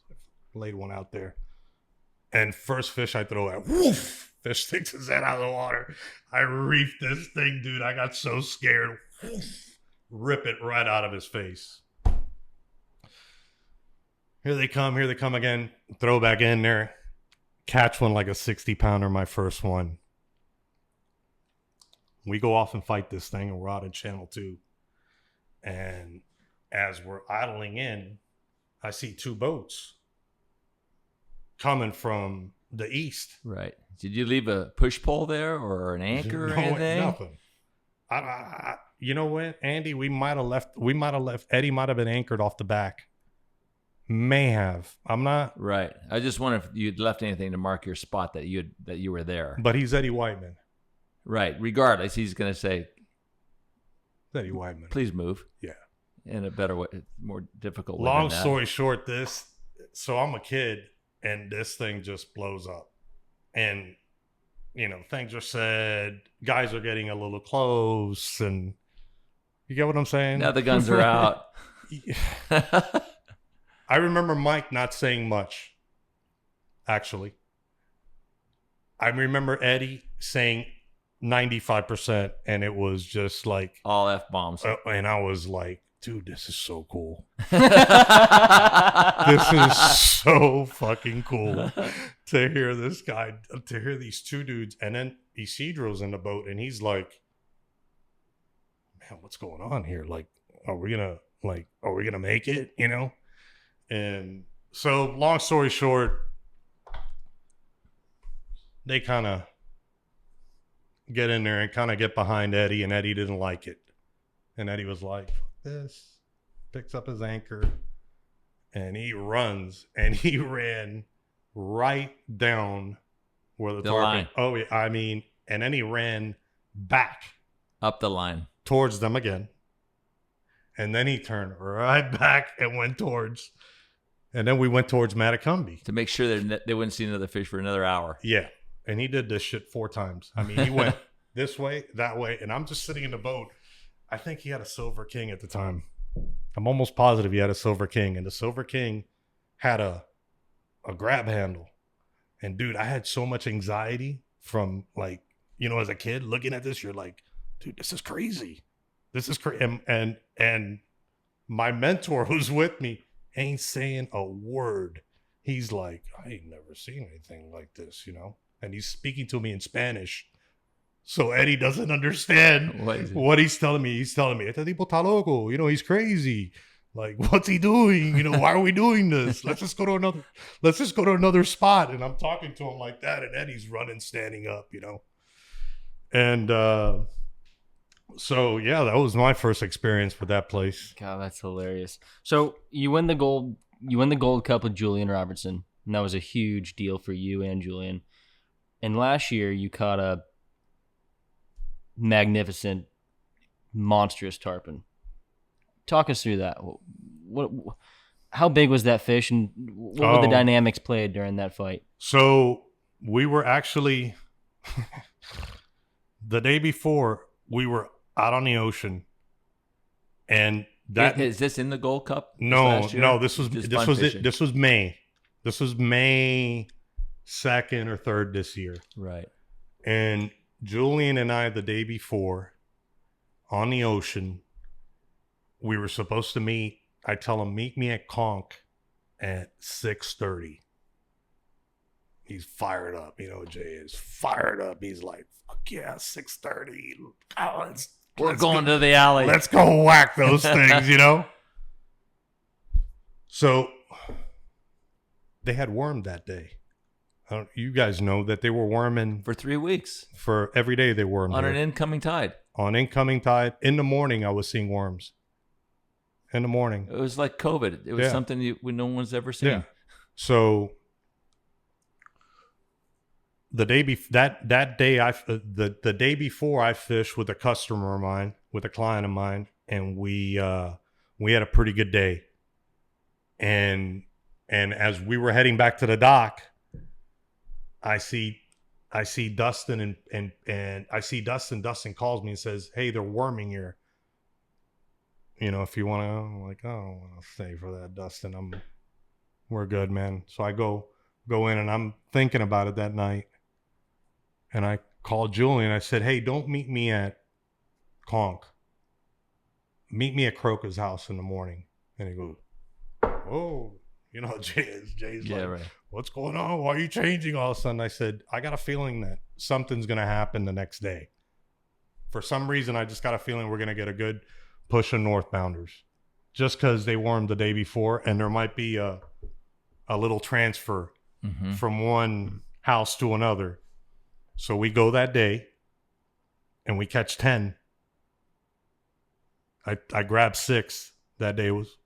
So I laid one out there. And first fish I throw at, woof, fish sticks his head out of the water. I reefed this thing, dude. I got so scared. Woof, rip it right out of his face. Here they come again. Throw back in there. Catch one like a 60-pounder, my first one. We go off and fight this thing, and we're out in Channel 2. And as we're idling in, I see 2 boats coming from the east. Right. Did you leave a push pole there or an anchor or anything? Nothing. I you know what, Andy? We might have left. Eddie might have been anchored off the back. May have. I'm not. Right. I just wonder if you'd left anything to mark your spot that you were there. But he's Eddie Whiteman. Right. Regardless, he's going to say, Eddie Whiteman, please move. Yeah. In a better way, more difficult way. Long story short, so I'm a kid. And this thing just blows up. And, things are said. Guys are getting a little close. And you get what I'm saying? Now the guns are out. I remember Mike not saying much, actually. I remember Eddie saying 95%. And it was just like... all F-bombs. And I was like, dude, this is so cool. This is so fucking cool to hear this guy, to hear these 2 dudes. And then Isidro's in the boat and he's like, man, what's going on here? Like, are we gonna make it? And so long story short, they kind of get in there and kind of get behind Eddie, and Eddie didn't like it. And Eddie was like, this, picks up his anchor, and he runs, and he ran right down where the tarpon line. Oh yeah, and then he ran back up the line towards them again, and then he turned right back and went towards, and then we went towards Matacumbi to make sure they wouldn't see another fish for another hour. Yeah, and he did this shit 4 times. He went this way, that way, and I'm just sitting in the boat. I think he had a Silver King at the time. I'm almost positive he had a Silver King. And the Silver King had a grab handle. And, dude, I had so much anxiety from, like, as a kid looking at this. You're like, dude, this is crazy. This is crazy. And my mentor who's with me ain't saying a word. He's like, I ain't never seen anything like this, And he's speaking to me in Spanish. So Eddie doesn't understand what he's telling me. He's telling me, este tipo está loco. He's crazy. Like, what's he doing? Why are we doing this? Let's just go to another spot. And I'm talking to him like that. And Eddie's running, standing up, And so, yeah, that was my first experience with that place. God, that's hilarious. So you win the Gold Cup with Julian Robertson. And that was a huge deal for you and Julian. And last year you caught a magnificent, monstrous tarpon. Talk us through that. How big was that fish, and what were the dynamics played during that fight? So we were actually the day before we were out on the ocean, and that is this in the Gold Cup? No. This was May. This was May 2nd or 3rd this year. Right. And Julian and I, the day before, on the ocean, we were supposed to meet. I tell him, meet me at Conch at 6:30. He's fired up. Jay is fired up. He's like, fuck yeah, 6:30. Oh, let's We're going to the alley. Let's go whack those things, you know? So they had wormed that day. You guys know that they were worming for 3 weeks. For every day they wormed on here. An incoming tide. On incoming tide. In the morning, I was seeing worms. In the morning. It was like COVID. It was something no one's ever seen. Yeah. So the day the day before, I fished with a customer of mine, with a client of mine, and we had a pretty good day. And as we were heading back to the dock, I see Dustin and I see Dustin. Dustin calls me and says, "Hey, they're worming here. You know, if you want to." I'm like, "Oh, I don't want to stay for that, Dustin. We're good, man." So I go in, and I'm thinking about it that night. And I called Julian. I said, "Hey, don't meet me at Conch. Meet me at Croca's house in the morning." And he goes, "Oh, you know, Jay's like, right. What's going on? Why are you changing all of a sudden?" I said, "I got a feeling that something's going to happen the next day. For some reason, I just got a feeling we're going to get a good push of northbounders. Just because they wormed the day before, and there might be a little transfer from one house to another." So we go that day, and we catch 10. I grabbed 6 that day. It was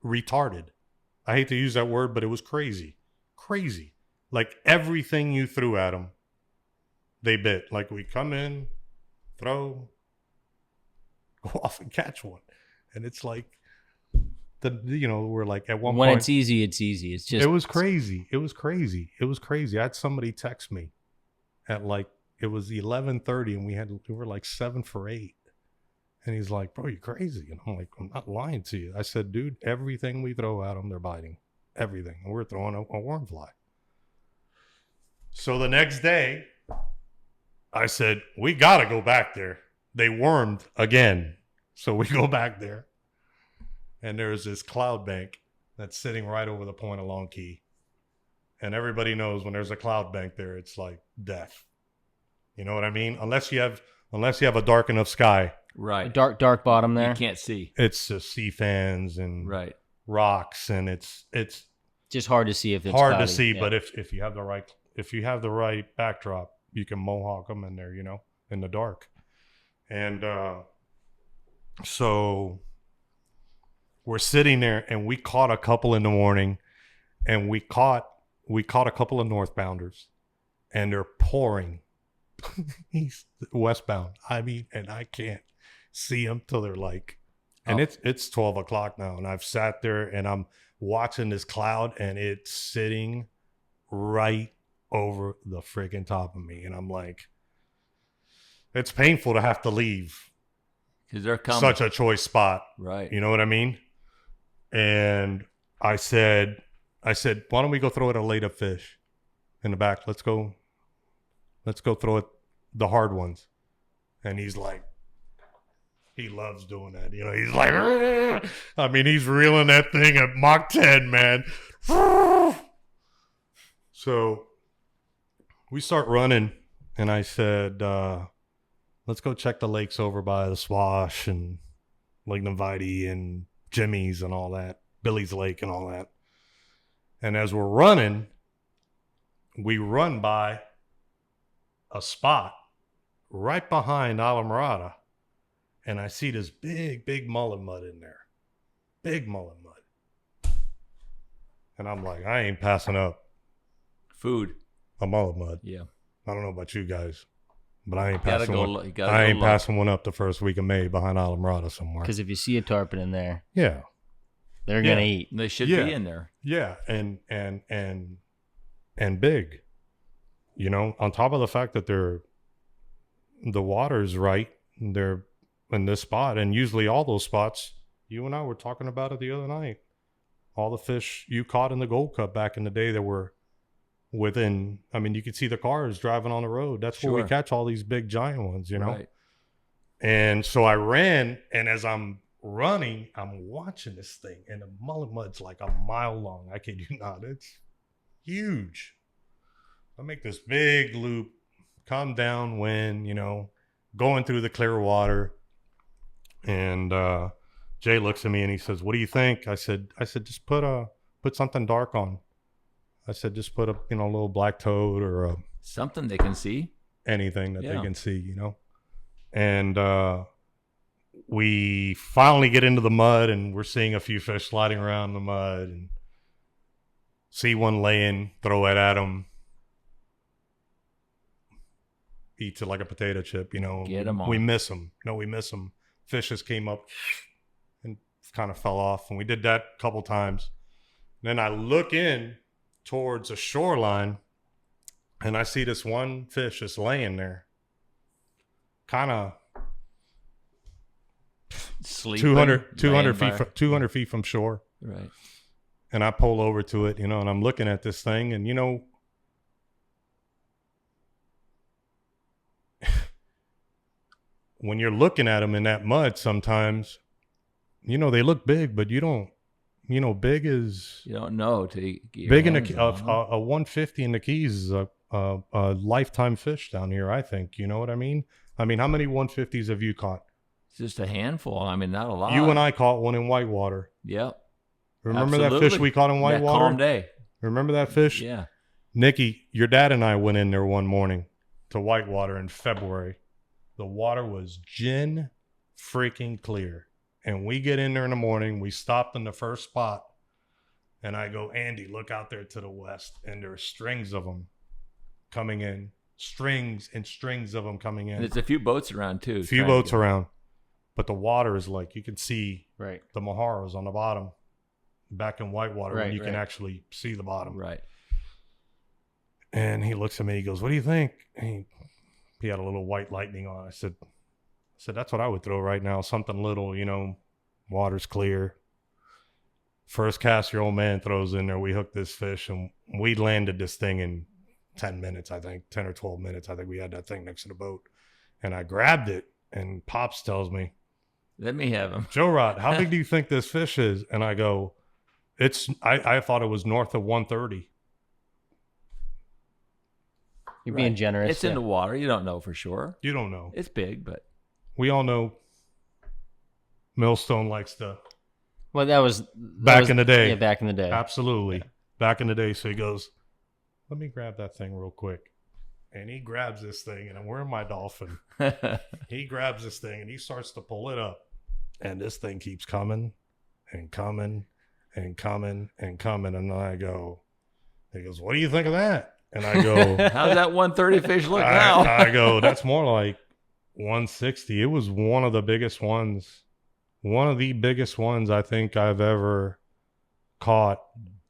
retarded. I hate to use that word, but it was crazy. Crazy. Like everything you threw at them, they bit. Like we come in, throw, go off and catch one. And it's like, we're like at one point. When it's easy, it's easy. It's just. It was crazy. It was crazy. It was crazy. I had somebody text me at it was 11:30 and we were like 7 for 8. And he's like, "Bro, you crazy?" And I'm like, "I'm not lying to you." I said, "Dude, everything we throw at them, they're biting. Everything. And we're throwing a worm fly." So the next day, I said, "We got to go back there." They wormed again. So we go back there. And there's this cloud bank that's sitting right over the point of Long Key. And everybody knows when there's a cloud bank there, it's like death. You know what I mean? Unless you have a dark enough sky. Right. A dark bottom there. You can't see. It's just sea fans and rocks, and it's just hard to see if it's hard cloudy. to see. Yeah. But if you have the right backdrop, you can mohawk them in there, in the dark. And so we're sitting there, and we caught a couple in the morning, and we caught a couple of northbounders, and they're pouring east westbound. I mean, and I can't see them till they're like, and it's 12 o'clock now, and I've sat there and I'm watching this cloud, and it's sitting right over the freaking top of me, and I'm like, it's painful to have to leave because they're coming. Such a choice spot, right? You know what I mean? And I said, "Why don't we go throw it a laid up fish in the back? Let's go throw it the hard ones." And he's like, he loves doing that. He's like, "Argh." I mean, he's reeling that thing at Mach 10, man. So we start running, and I said, "Let's go check the lakes over by the Swash and Lake Navite and Jimmy's and all that, Billy's Lake and all that." And as we're running, we run by a spot right behind Alamorada, and I see this big mullet mud in there. Big mullet mud. And I'm like, I ain't passing up food. A mullet mud. Yeah. I don't know about you guys, but I ain't passing one up the first week of May behind Alamorada somewhere. Because if you see a tarpon in there, yeah, they're gonna eat. They should be in there. Yeah, and big. On top of the fact that the water's right, they're in this spot, and usually all those spots, you and I were talking about it the other night. All the fish you caught in the Gold Cup back in the day that were within, I mean, you could see the cars driving on the road. That's where we catch all these big giant ones, Right. And so I ran, and as I'm running, I'm watching this thing, and the mullet mud's like a mile long. I kid you not. It's huge. I make this big loop, come downwind, going through the clear water, And Jay looks at me and he says, "What do you think?" I said, just put something dark on. I said, just put a little black toad or something they can see, anything that they can see, And we finally get into the mud, and we're seeing a few fish sliding around in the mud, and see one laying, throw it at him, eats it like a potato chip, Get him on. We miss him. No, we miss him. Fish just came up and kind of fell off, and we did that a couple times. Then I look in towards a shoreline, and I see this one fish just laying there, kind of 200 feet from shore. Right. And I pull over to it, and I'm looking at this thing, and when you're looking at them in that mud, sometimes, they look big, but you don't, big is... You don't know till you get your big in hands on them. a 150 in the Keys is a lifetime fish down here, I think. You know what I mean? How many 150s have you caught? Just a handful. Not a lot. You and I caught one in whitewater. Yep. Remember Absolutely. that fish we caught in whitewater? Calm day. Remember that fish? Yeah. Nikki, your dad and I went in there one morning to whitewater in February. The water was gin freaking clear. And we get in there in the morning. We stopped in the first spot. And I go, "Andy, look out there to the west." And there are strings of them coming in. Strings and strings of them coming in. And there's a few boats around, too. A few boats around. But the water is like, you can see Right. the Maharas on the bottom. Back in whitewater, Right, when you can right. actually see the bottom. Right. And he looks at me. He goes, "What do you think?" He had a little white lightning on. I said, "That's what I would throw right now. Something little, water's clear." First cast your old man throws in there. We hooked this fish, and we landed this thing in 10 minutes, I think. 10 or 12 minutes. I think we had that thing next to the boat. And I grabbed it, and Pops tells me, Let me have him. "Joe Rod, how big do you think this fish is?" And I go, I thought it was north of 130. You're being generous. It's in the water. You don't know for sure. You don't know. It's big, but We all know Millstone likes to. Well, that was In the day. Yeah, back in the day. Absolutely. Yeah. Back in the day. So he goes, "Let me grab that thing real quick." And he grabs this thing, and I'm wearing my dolphin. He grabs this thing, and he starts to pull it up. And this thing keeps coming and coming and coming and coming. And I go, he goes, "What do you think of that?" And I go, how's that 130 fish look now? I go, "That's more like 160. It was one of the biggest ones. One of the biggest ones I think I've ever caught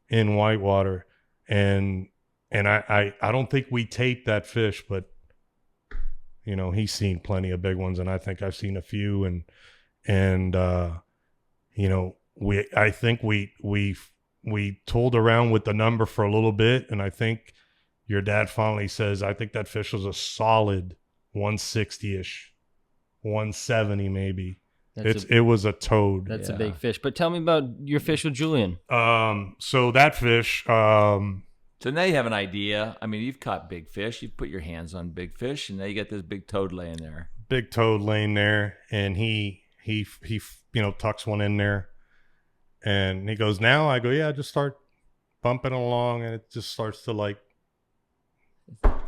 in whitewater. And I don't think we taped that fish, but he's seen plenty of big ones, and I think I've seen a few. And I think we tooled around with the number for a little bit, and I think your dad finally says, "I think that fish was a solid 160-ish, 170 maybe." It was a toad. That's a big fish. But tell me about your fish with Julian. So that fish. So now you have an idea. You've caught big fish. You've put your hands on big fish, and now you got this big toad laying there. Big toad laying there, and he tucks one in there, and he goes, "Now?" I go, "Yeah, just start bumping along," and it just starts to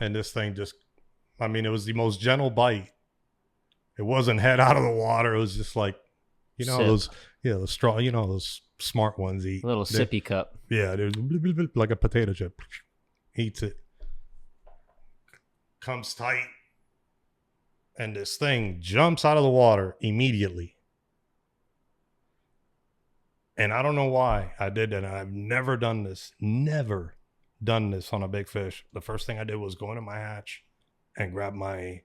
and this thing just, it was the most gentle bite. It wasn't head out of the water. It was just like, those straw, those smart ones eat. A little sippy cup. Yeah, like a potato chip. Eats it. Comes tight. And this thing jumps out of the water immediately. And I don't know why I did that. I've never done this. Never done this on a big fish. The first thing I did was go into my hatch and grab my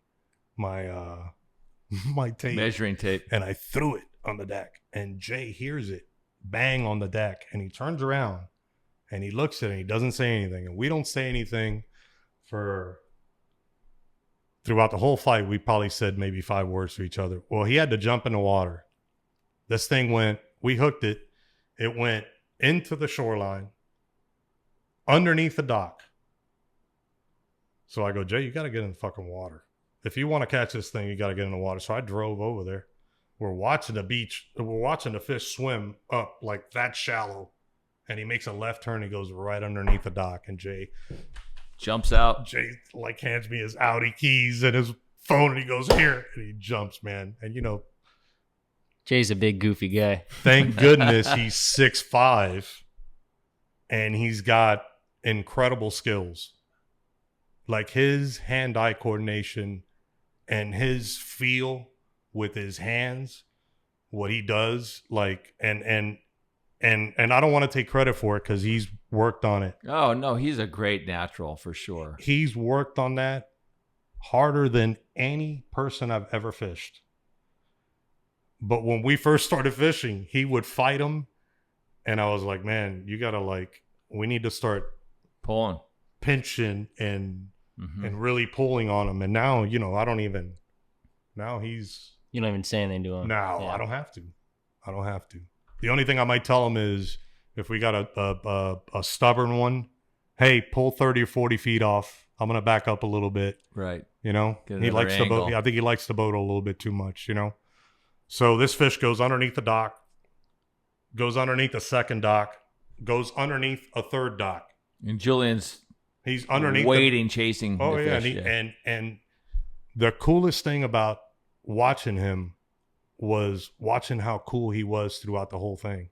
tape. Measuring tape. And I threw it on the deck. And Jay hears it bang on the deck. And he turns around and he looks at it and he doesn't say anything. And we don't say anything for throughout the whole fight. We probably said maybe 5 words to each other. Well, he had to jump in the water. This thing we hooked it. It went into the shoreline, underneath the dock. So I go, "Jay, you got to get in the fucking water. If you want to catch this thing, you got to get in the water." So I drove over there. we're watching the fish swim up like that shallow, and he makes a left turn. He goes right underneath the dock, and Jay jumps out. Jay like hands me his Audi keys and his phone, and he goes, here, and he jumps, man. And you know, Jay's a big goofy guy. Thank goodness he's 6'5", and he's got incredible skills. Like his hand-eye coordination and his feel with his hands, what he does, like, and I don't want to take credit for it because he's worked on it. Oh no, he's a great natural for sure. He's worked on that harder than any person I've ever fished. But when we first started fishing, he would fight him, and I was like, man, you gotta we need to start pulling, pinching, and really pulling on him. And now, you know, he's. You don't even say anything to him. No, yeah. I don't have to. The only thing I might tell him is if we got a stubborn one, hey, pull 30 or 40 feet off. I'm going to back up a little bit. Right. You know, he likes the boat. I think he likes the boat a little bit too much, you know. So this fish goes underneath the dock, goes underneath the second dock, goes underneath a third dock. And Julian's he's underneath waiting, chasing the fish. And the coolest thing about watching him was watching how cool he was throughout the whole thing.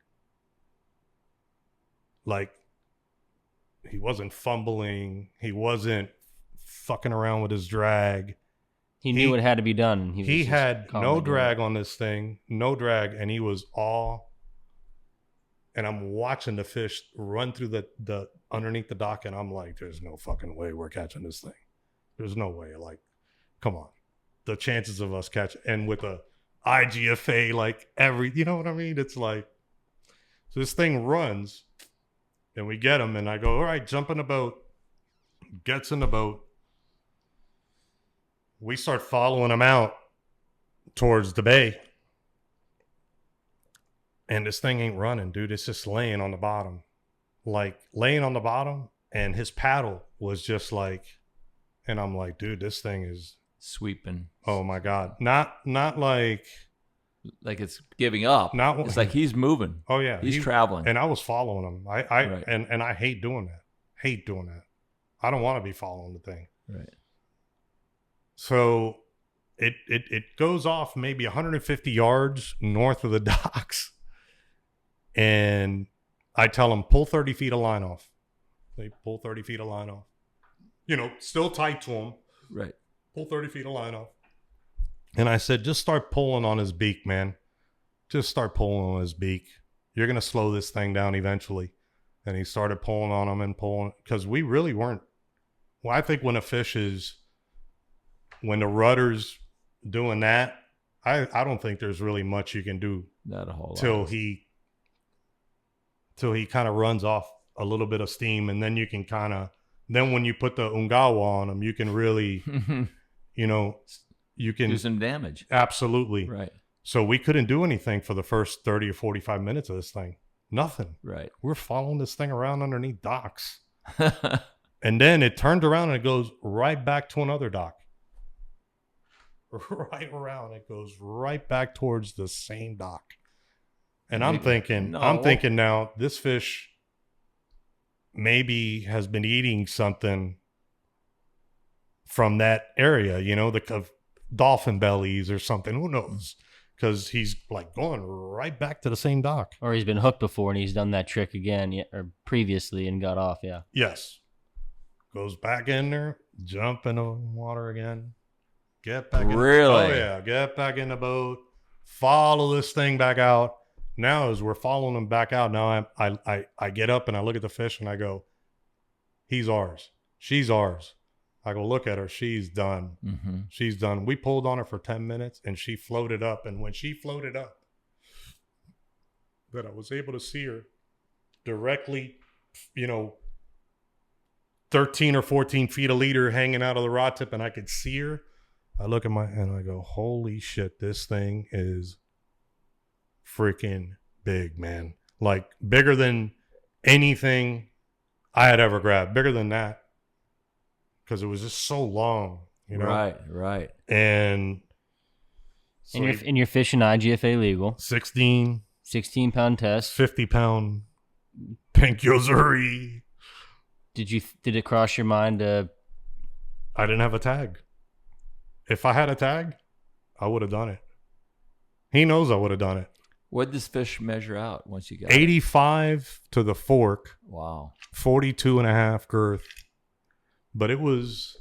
Like, he wasn't fumbling. He wasn't fucking around with his drag. He knew what had to be done. He had no drag on this thing, no drag, and he was all. And I'm watching the fish run through the underneath the dock, and I'm like, there's no fucking way we're catching this thing. There's no way. Like, come on. The chances of us catching, and with a IGFA, like you know what I mean? It's like, so this thing runs, and we get him, and I go, all right, jump in the boat. Gets in the boat. We start following him out towards the bay. And this thing ain't running, dude. It's just laying on the bottom. Like, laying on the bottom, and his paddle was just like, and I'm like, dude, this thing is sweeping. Oh my God. Not like it's giving up. It's like he's moving. Oh yeah. He's traveling. And I was following him. Right. And I hate doing that. I don't want to be following the thing. Right. So it goes off maybe 150 yards north of the docks. And I tell him, pull 30 feet of line off. They pull 30 feet of line off. You know, still tight to him. Right. Pull 30 feet of line off. And I said, just start pulling on his beak, man. Just start pulling on his beak. You're going to slow this thing down eventually. And he started pulling on him and pulling. Because we really weren't. Well, I think when the rudder's doing that, I don't think there's really much you can do. Not a whole lot. Till he kind of runs off a little bit of steam. And then you can then when you put the ungawa on him, you can really, you know, you can do some damage. Absolutely. Right. So we couldn't do anything for the first 30 or 45 minutes of this thing. Nothing. Right. We're following this thing around underneath docks. And then it turns around and it goes right back to another dock. Right around. It goes right back towards the same dock. And I'm thinking now, this fish maybe has been eating something from that area, you know, of dolphin bellies or something. Who knows? Because he's like going right back to the same dock. Or he's been hooked before and he's done that trick again or previously and got off. Yeah. Yes. Goes back in there, jump in the water again, get back in. Really? Oh yeah, get back in the boat, follow this thing back out. Now as we're following him back out, now I get up and I look at the fish and I go, he's ours. She's ours. I go, look at her. She's done. Mm-hmm. She's done. We pulled on her for 10 minutes and she floated up. And when she floated up, that I was able to see her directly, you know, 13 or 14 feet a leader hanging out of the rod tip, and I could see her. I look at and I go, holy shit, this thing is freaking big, man. Like bigger than anything I had ever grabbed. Bigger than that. Because it was just so long, you know? Right. And So and you're fishing IGFA legal. 16-pound test. 50-pound pink Yozuri. Did it cross your mind to... I didn't have a tag. If I had a tag, I would have done it. He knows I would have done it. What did this fish measure out once you got 85 to the fork. Wow. 42.5 girth. But it was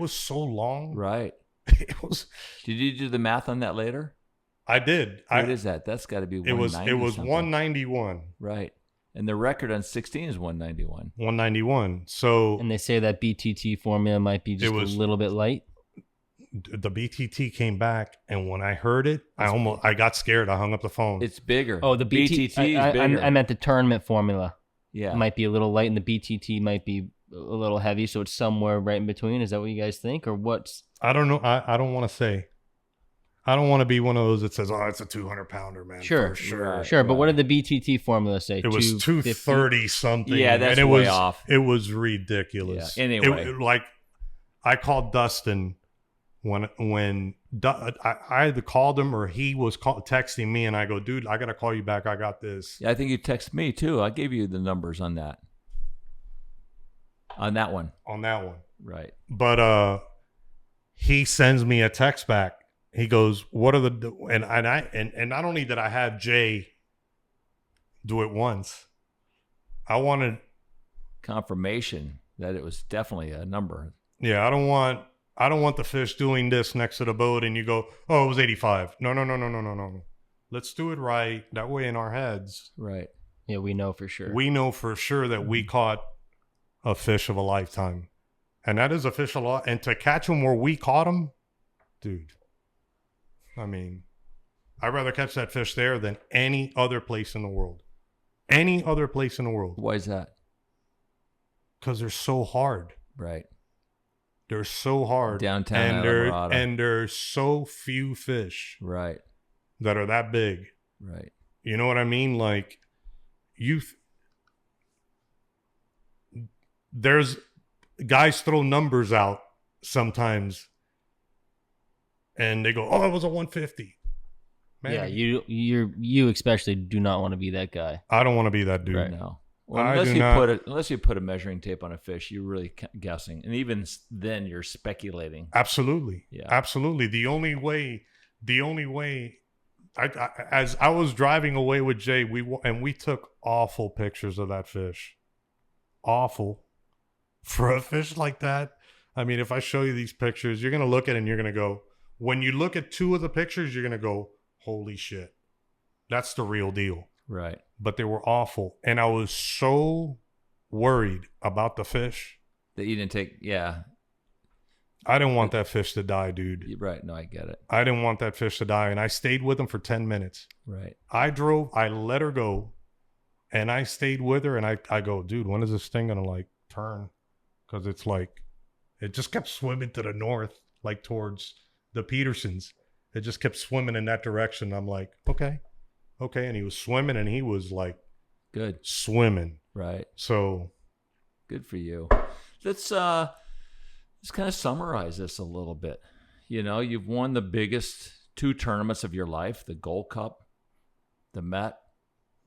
so long. Right. It was. Did you do the math on that later? I did. What is that? That's got to be 190. It was 191. Right. And the record on 16 is 191. 191. So. And they say that BTT formula might be just a little bit light. The BTT came back, and when I heard it, I got scared. I hung up the phone. It's bigger. Oh, the BTT is bigger. I meant the tournament formula. Yeah. It might be a little light, and the BTT might be a little heavy, so it's somewhere right in between. Is that what you guys think, or what's? I don't know. I don't want to say. I don't want to be one of those that says, "Oh, it's a 200-pounder, man." Sure, sure. But what did the BTT formula say? It was 230 something. Yeah, that's way off. It was ridiculous. Yeah. Anyway, like I called Dustin when I either called him or he was texting me, and I go, "Dude, I gotta call you back. I got this." Yeah, I think you texted me too. I gave you the numbers on that. On that one. Right. But he sends me a text back. He goes, "What are the?" And not only did I have Jay do it once, I wanted confirmation that it was definitely a number. Yeah, I don't want the fish doing this next to the boat, and you go, "Oh, it was 85." No. Let's do it right. That way, in our heads, right? Yeah, we know for sure. We know for sure that we caught a fish of a lifetime, and that is a fish a lot. And to catch them where we caught them, dude. I mean, I'd rather catch that fish there than any other place in the world. Any other place in the world. Why is that? Because they're so hard. Right. They're so hard. Downtown and there's so few fish. Right. That are that big. Right. You know what I mean? Like, there's guys throw numbers out sometimes. And they go, "Oh, it was a 150." Man, yeah, you especially do not want to be that guy. I don't want to be that dude. Right. No. Well, unless you put a measuring tape on a fish, you're really guessing, and even then, you're speculating. Absolutely. Yeah. Absolutely. The only way. As I was driving away with Jay, we took awful pictures of that fish. Awful for a fish like that. I mean, if I show you these pictures, you're gonna look at it and you're gonna go. When you look at two of the pictures, you're going to go, "Holy shit. That's the real deal." Right. But they were awful. And I was so worried about the fish. That you didn't take, yeah. I didn't want that fish to die, dude. Right. No, I get it. I didn't want that fish to die. And I stayed with him for 10 minutes. Right. I let her go. And I stayed with her. And I go, "Dude, when is this thing going to like turn?" Because it's like, it just kept swimming to the north, like towards the Petersons. It just kept swimming in that direction. I'm like, okay. And he was swimming, and he was like, good swimming. Right. So, good for you. Let's kind of summarize this a little bit. You know, you've won the biggest 2 tournaments of your life: the Gold Cup, the Met.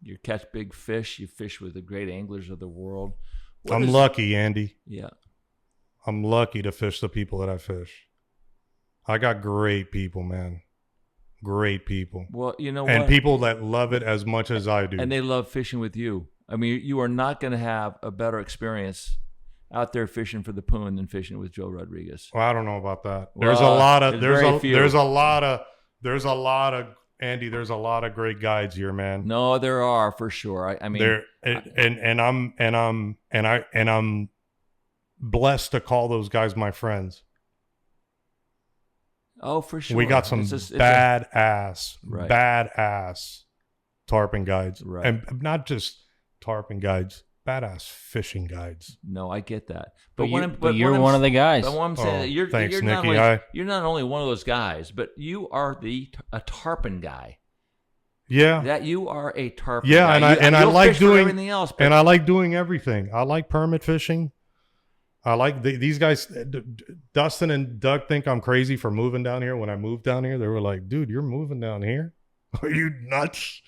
You catch big fish. You fish with the great anglers of the world. I'm lucky, Andy. Yeah. I'm lucky to fish the people that I fish. I got great people, man. Great people. Well, you know what? And people that love it as much as I do. And they love fishing with you. I mean, you are not going to have a better experience out there fishing for the poon than fishing with Joe Rodriguez. Well, I don't know about that. There's a lot of Andy, there's a lot of great guides here, man. No, there are for sure. I mean, I'm blessed to call those guys my friends. Oh, for sure. We got some badass tarpon guides. Right. And not just tarpon guides, badass fishing guides. No, I get that. But you're one of the guys. But what I'm saying, you're not only one of those guys, but you are a tarpon guy. Yeah. That you are a tarpon guy. Yeah, and I like doing everything else. And I like doing everything. I like permit fishing. I like these guys. Dustin and Doug think I'm crazy for moving down here. When I moved down here, they were like, dude, you're moving down here? Are you nuts?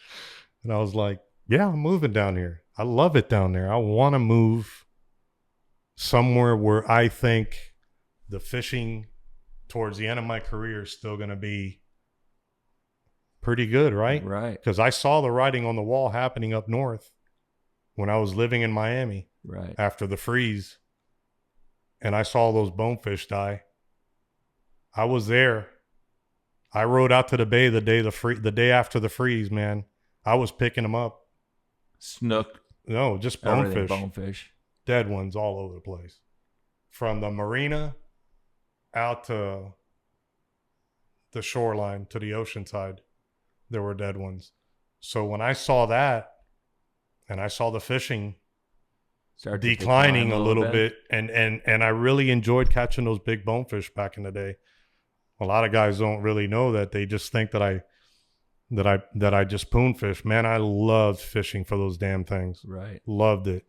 And I was like, yeah, I'm moving down here. I love it down there. I want to move somewhere where I think the fishing towards the end of my career is still going to be pretty good, right? Right. Because I saw the writing on the wall happening up north when I was living in Miami. Right. After the freeze. And I saw those bonefish die. I was there. I rode out to the bay the day after the freeze, man. I was picking them up. Snook. No, just Everything bonefish. bonefish. Dead ones all over the place. From the marina out to the shoreline, to the ocean side, there were dead ones. So when I saw that, and I saw the fishing declining a little bit, and I really enjoyed catching those big bonefish back in the day. A lot of guys don't really know that. They just think that I just poon fish. Man, I loved fishing for those damn things. Right. Loved it.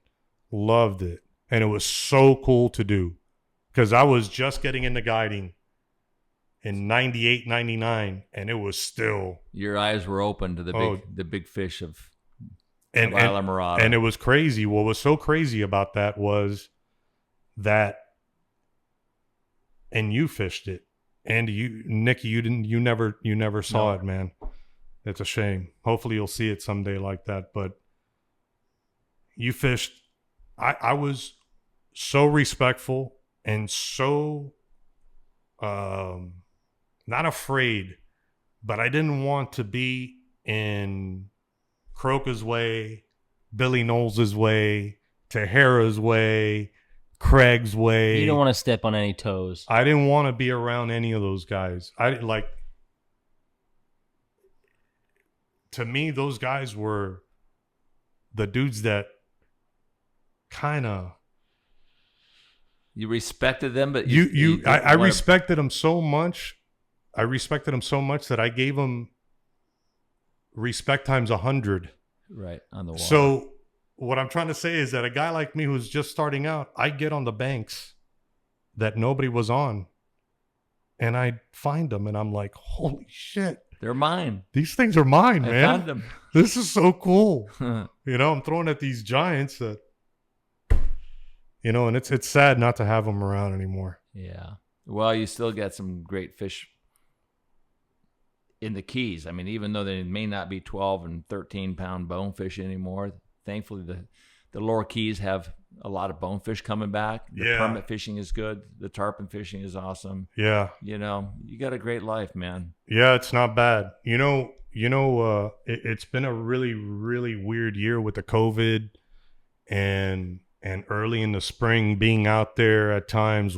And it was so cool to do, because I was just getting into guiding in 98, 99, and it was still, your eyes were open to the big fish of and it was crazy. What was so crazy about that was that, and you fished it, and Nikki, you never saw it, man. It's a shame. Hopefully you'll see it someday like that. But you fished. I was so respectful and so not afraid, but I didn't want to be in Croca's way, Billy Knowles' way, Tahara's way, Craig's way. You don't want to step on any toes. I didn't want to be around any of those guys. To me, those guys were the dudes that kind of, you respected them, but I respected them so much. I respected them so much that I gave them respect times 100. Right, on the water. So what I'm trying to say is that a guy like me who's just starting out, I get on the banks that nobody was on, and I find them, and I'm like, holy shit. They're mine. These things are mine, man. I found them. This is so cool. I'm throwing at these giants that, and it's sad not to have them around anymore. Yeah. Well, you still get some great fish in the Keys. I mean, even though they may not be 12 and 13 pound bonefish anymore, thankfully the lower Keys have a lot of bonefish coming back. The permit fishing is good. The tarpon fishing is awesome. Yeah. You got a great life, man. Yeah, it's not bad. It's been a really, really weird year with the COVID and early in the spring being out there at times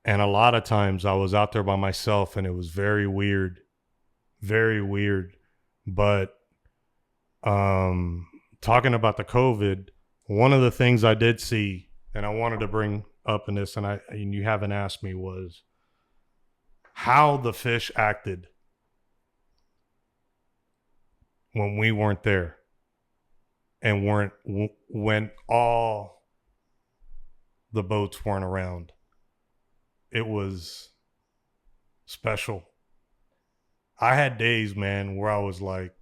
and a lot of times I was out there by myself, and it was very weird. Very weird. But talking about the COVID, one of the things I did see, and I wanted to bring up in this, and you haven't asked me, was how the fish acted when we weren't there, and when all the boats weren't around. It was special. I had days, man, where I was like,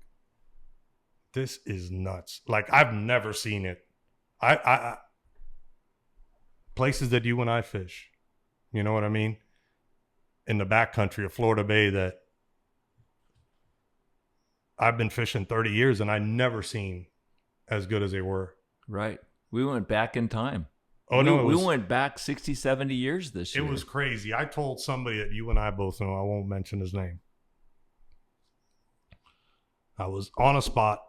this is nuts. Like, I've never seen it. I places that you and I fish, you know what I mean? In the backcountry of Florida Bay that I've been fishing 30 years and I never seen as good as they were. Right. We went back in time. Oh, no. We went back 60, 70 years this year. It was crazy. I told somebody that you and I both know, I won't mention his name. I was on a spot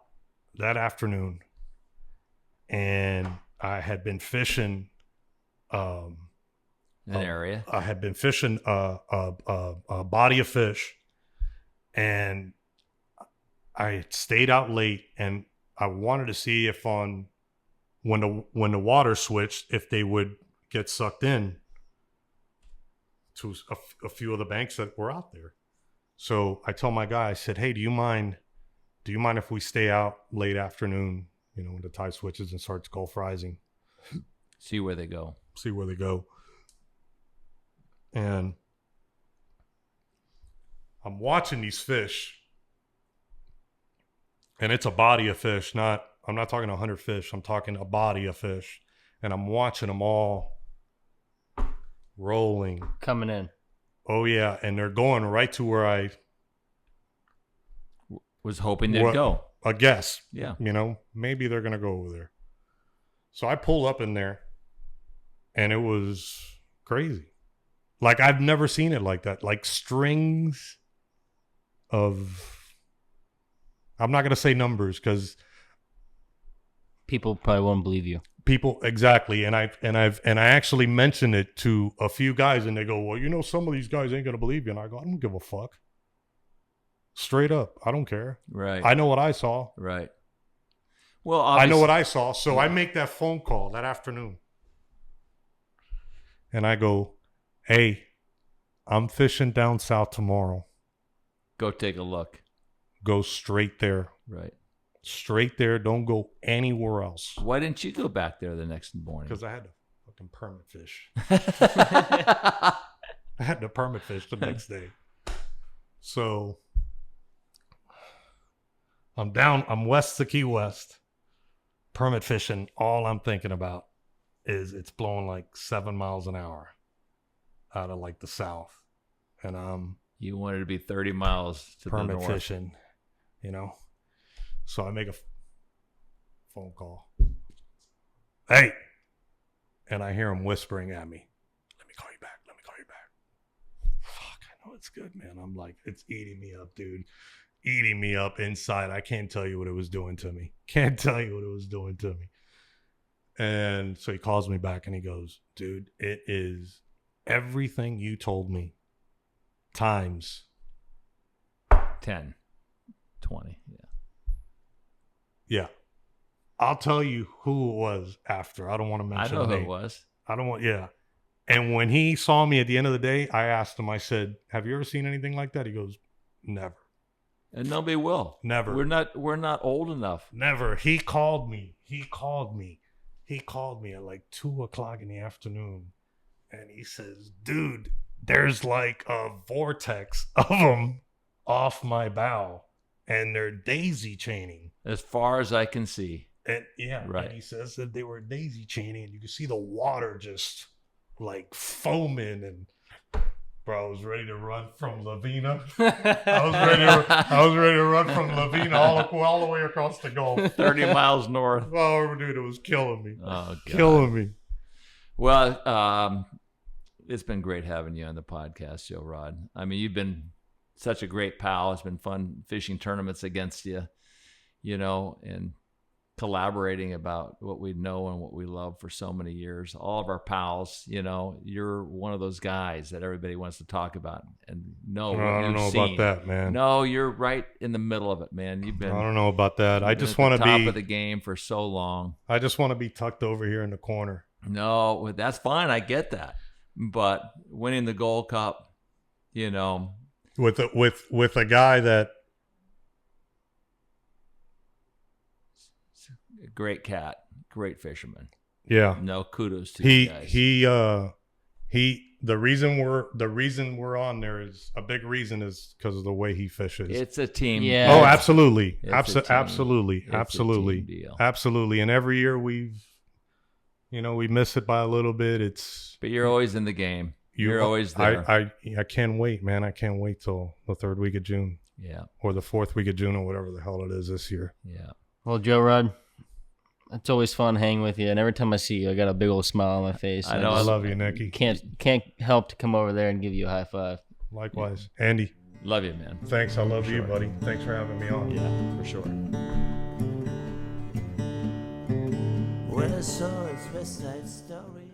that afternoon, and I had been fishing an area. I had been fishing a body of fish, and I stayed out late, and I wanted to see if when the water switched, if they would get sucked in to a few of the banks that were out there. So I told my guy, I said, hey, do you mind if we stay out late afternoon, when the tide switches and starts Gulf rising? See where they go. And I'm watching these fish, and it's a body of fish. I'm not talking 100 fish. I'm talking a body of fish, and I'm watching them all rolling, coming in. Oh yeah, and they're going right to where I was hoping they'd go. I guess. Yeah. You know, maybe they're gonna go over there. So I pull up in there, and it was crazy. Like, I've never seen it like that. Like, strings of, I'm not gonna say numbers because people probably won't believe you. People, exactly. And I actually mentioned it to a few guys, and they go, well, you know, some of these guys ain't gonna believe you. And I go, I don't give a fuck. Straight up, I don't care. Right. I know what I saw. Right. Well, I know what I saw. So I make that phone call that afternoon. And I go, hey, I'm fishing down south tomorrow. Go take a look. Go straight there. Right. Straight there. Don't go anywhere else. Why didn't you go back there the next morning? Because I had to fucking permit fish. I had to permit fish the next day. So I'm west of Key West, permit fishing. All I'm thinking about is it's blowing like 7 miles an hour out of like the south. And you wanted to be 30 miles to permit the north. fishing, you know. So I make a phone call. Hey. And I hear him whispering at me. Let me call you back. Let me call you back. Fuck, I know it's good, man. I'm like, it's eating me up, dude. Eating me up inside. I can't tell you what it was doing to me. Can't tell you what it was doing to me. And so he calls me back and he goes, dude, it is everything you told me times 10, 20. Yeah. Yeah. I'll tell you who it was after. I don't want to mention I know the who name. it was. I don't want, yeah. And when he saw me at the end of the day, I asked him, I said, have you ever seen anything like that? He goes, never. And nobody will. Never. We're not old enough. Never. He called me at like 2:00 in the afternoon. And he says, dude, there's like a vortex of them off my bow. And they're daisy chaining. As far as I can see. And yeah, right. And he says that they were daisy chaining, and you can see the water just like foaming. And bro, I was ready to run from Lavina. I was ready to run from Lavina all the way across the Gulf, 30 miles north. Oh, dude, it was killing me. Oh, God. Killing me. Well, it's been great having you on the podcast, Joe Rod. I mean, you've been such a great pal. It's been fun fishing tournaments against you, you know, and collaborating about what we know and what we love for so many years. All of our pals, you know, you're one of those guys that everybody wants to talk about and know what I don't know about that, man. No, you're right in the middle of it, man. You've been. I don't know about that. I just want to be top of the game for so long. I just want to be tucked over here in the corner. No, that's fine. I get that, but winning the Gold Cup, you know, with a guy that. Great cat, great fisherman. Yeah. No, kudos to you guys. The reason we're on there is a big reason is because of the way he fishes. It's a team. Yeah. Oh, absolutely. Absolutely. Absolutely. And every year we miss it by a little bit. But you're always in the game. You're always there. I can't wait, man. I can't wait till the 3rd week of June. Yeah. Or the 4th week of June or whatever the hell it is this year. Yeah. Well, Joe Rod, it's always fun hanging with you, and every time I see you, I got a big old smile on my face. I know. I love you, Nicky. Can't help to come over there and give you a high five. Likewise. Andy. Love you, man. Thanks. I love you, buddy. Thanks for having me on. Yeah, for sure. West Side Story.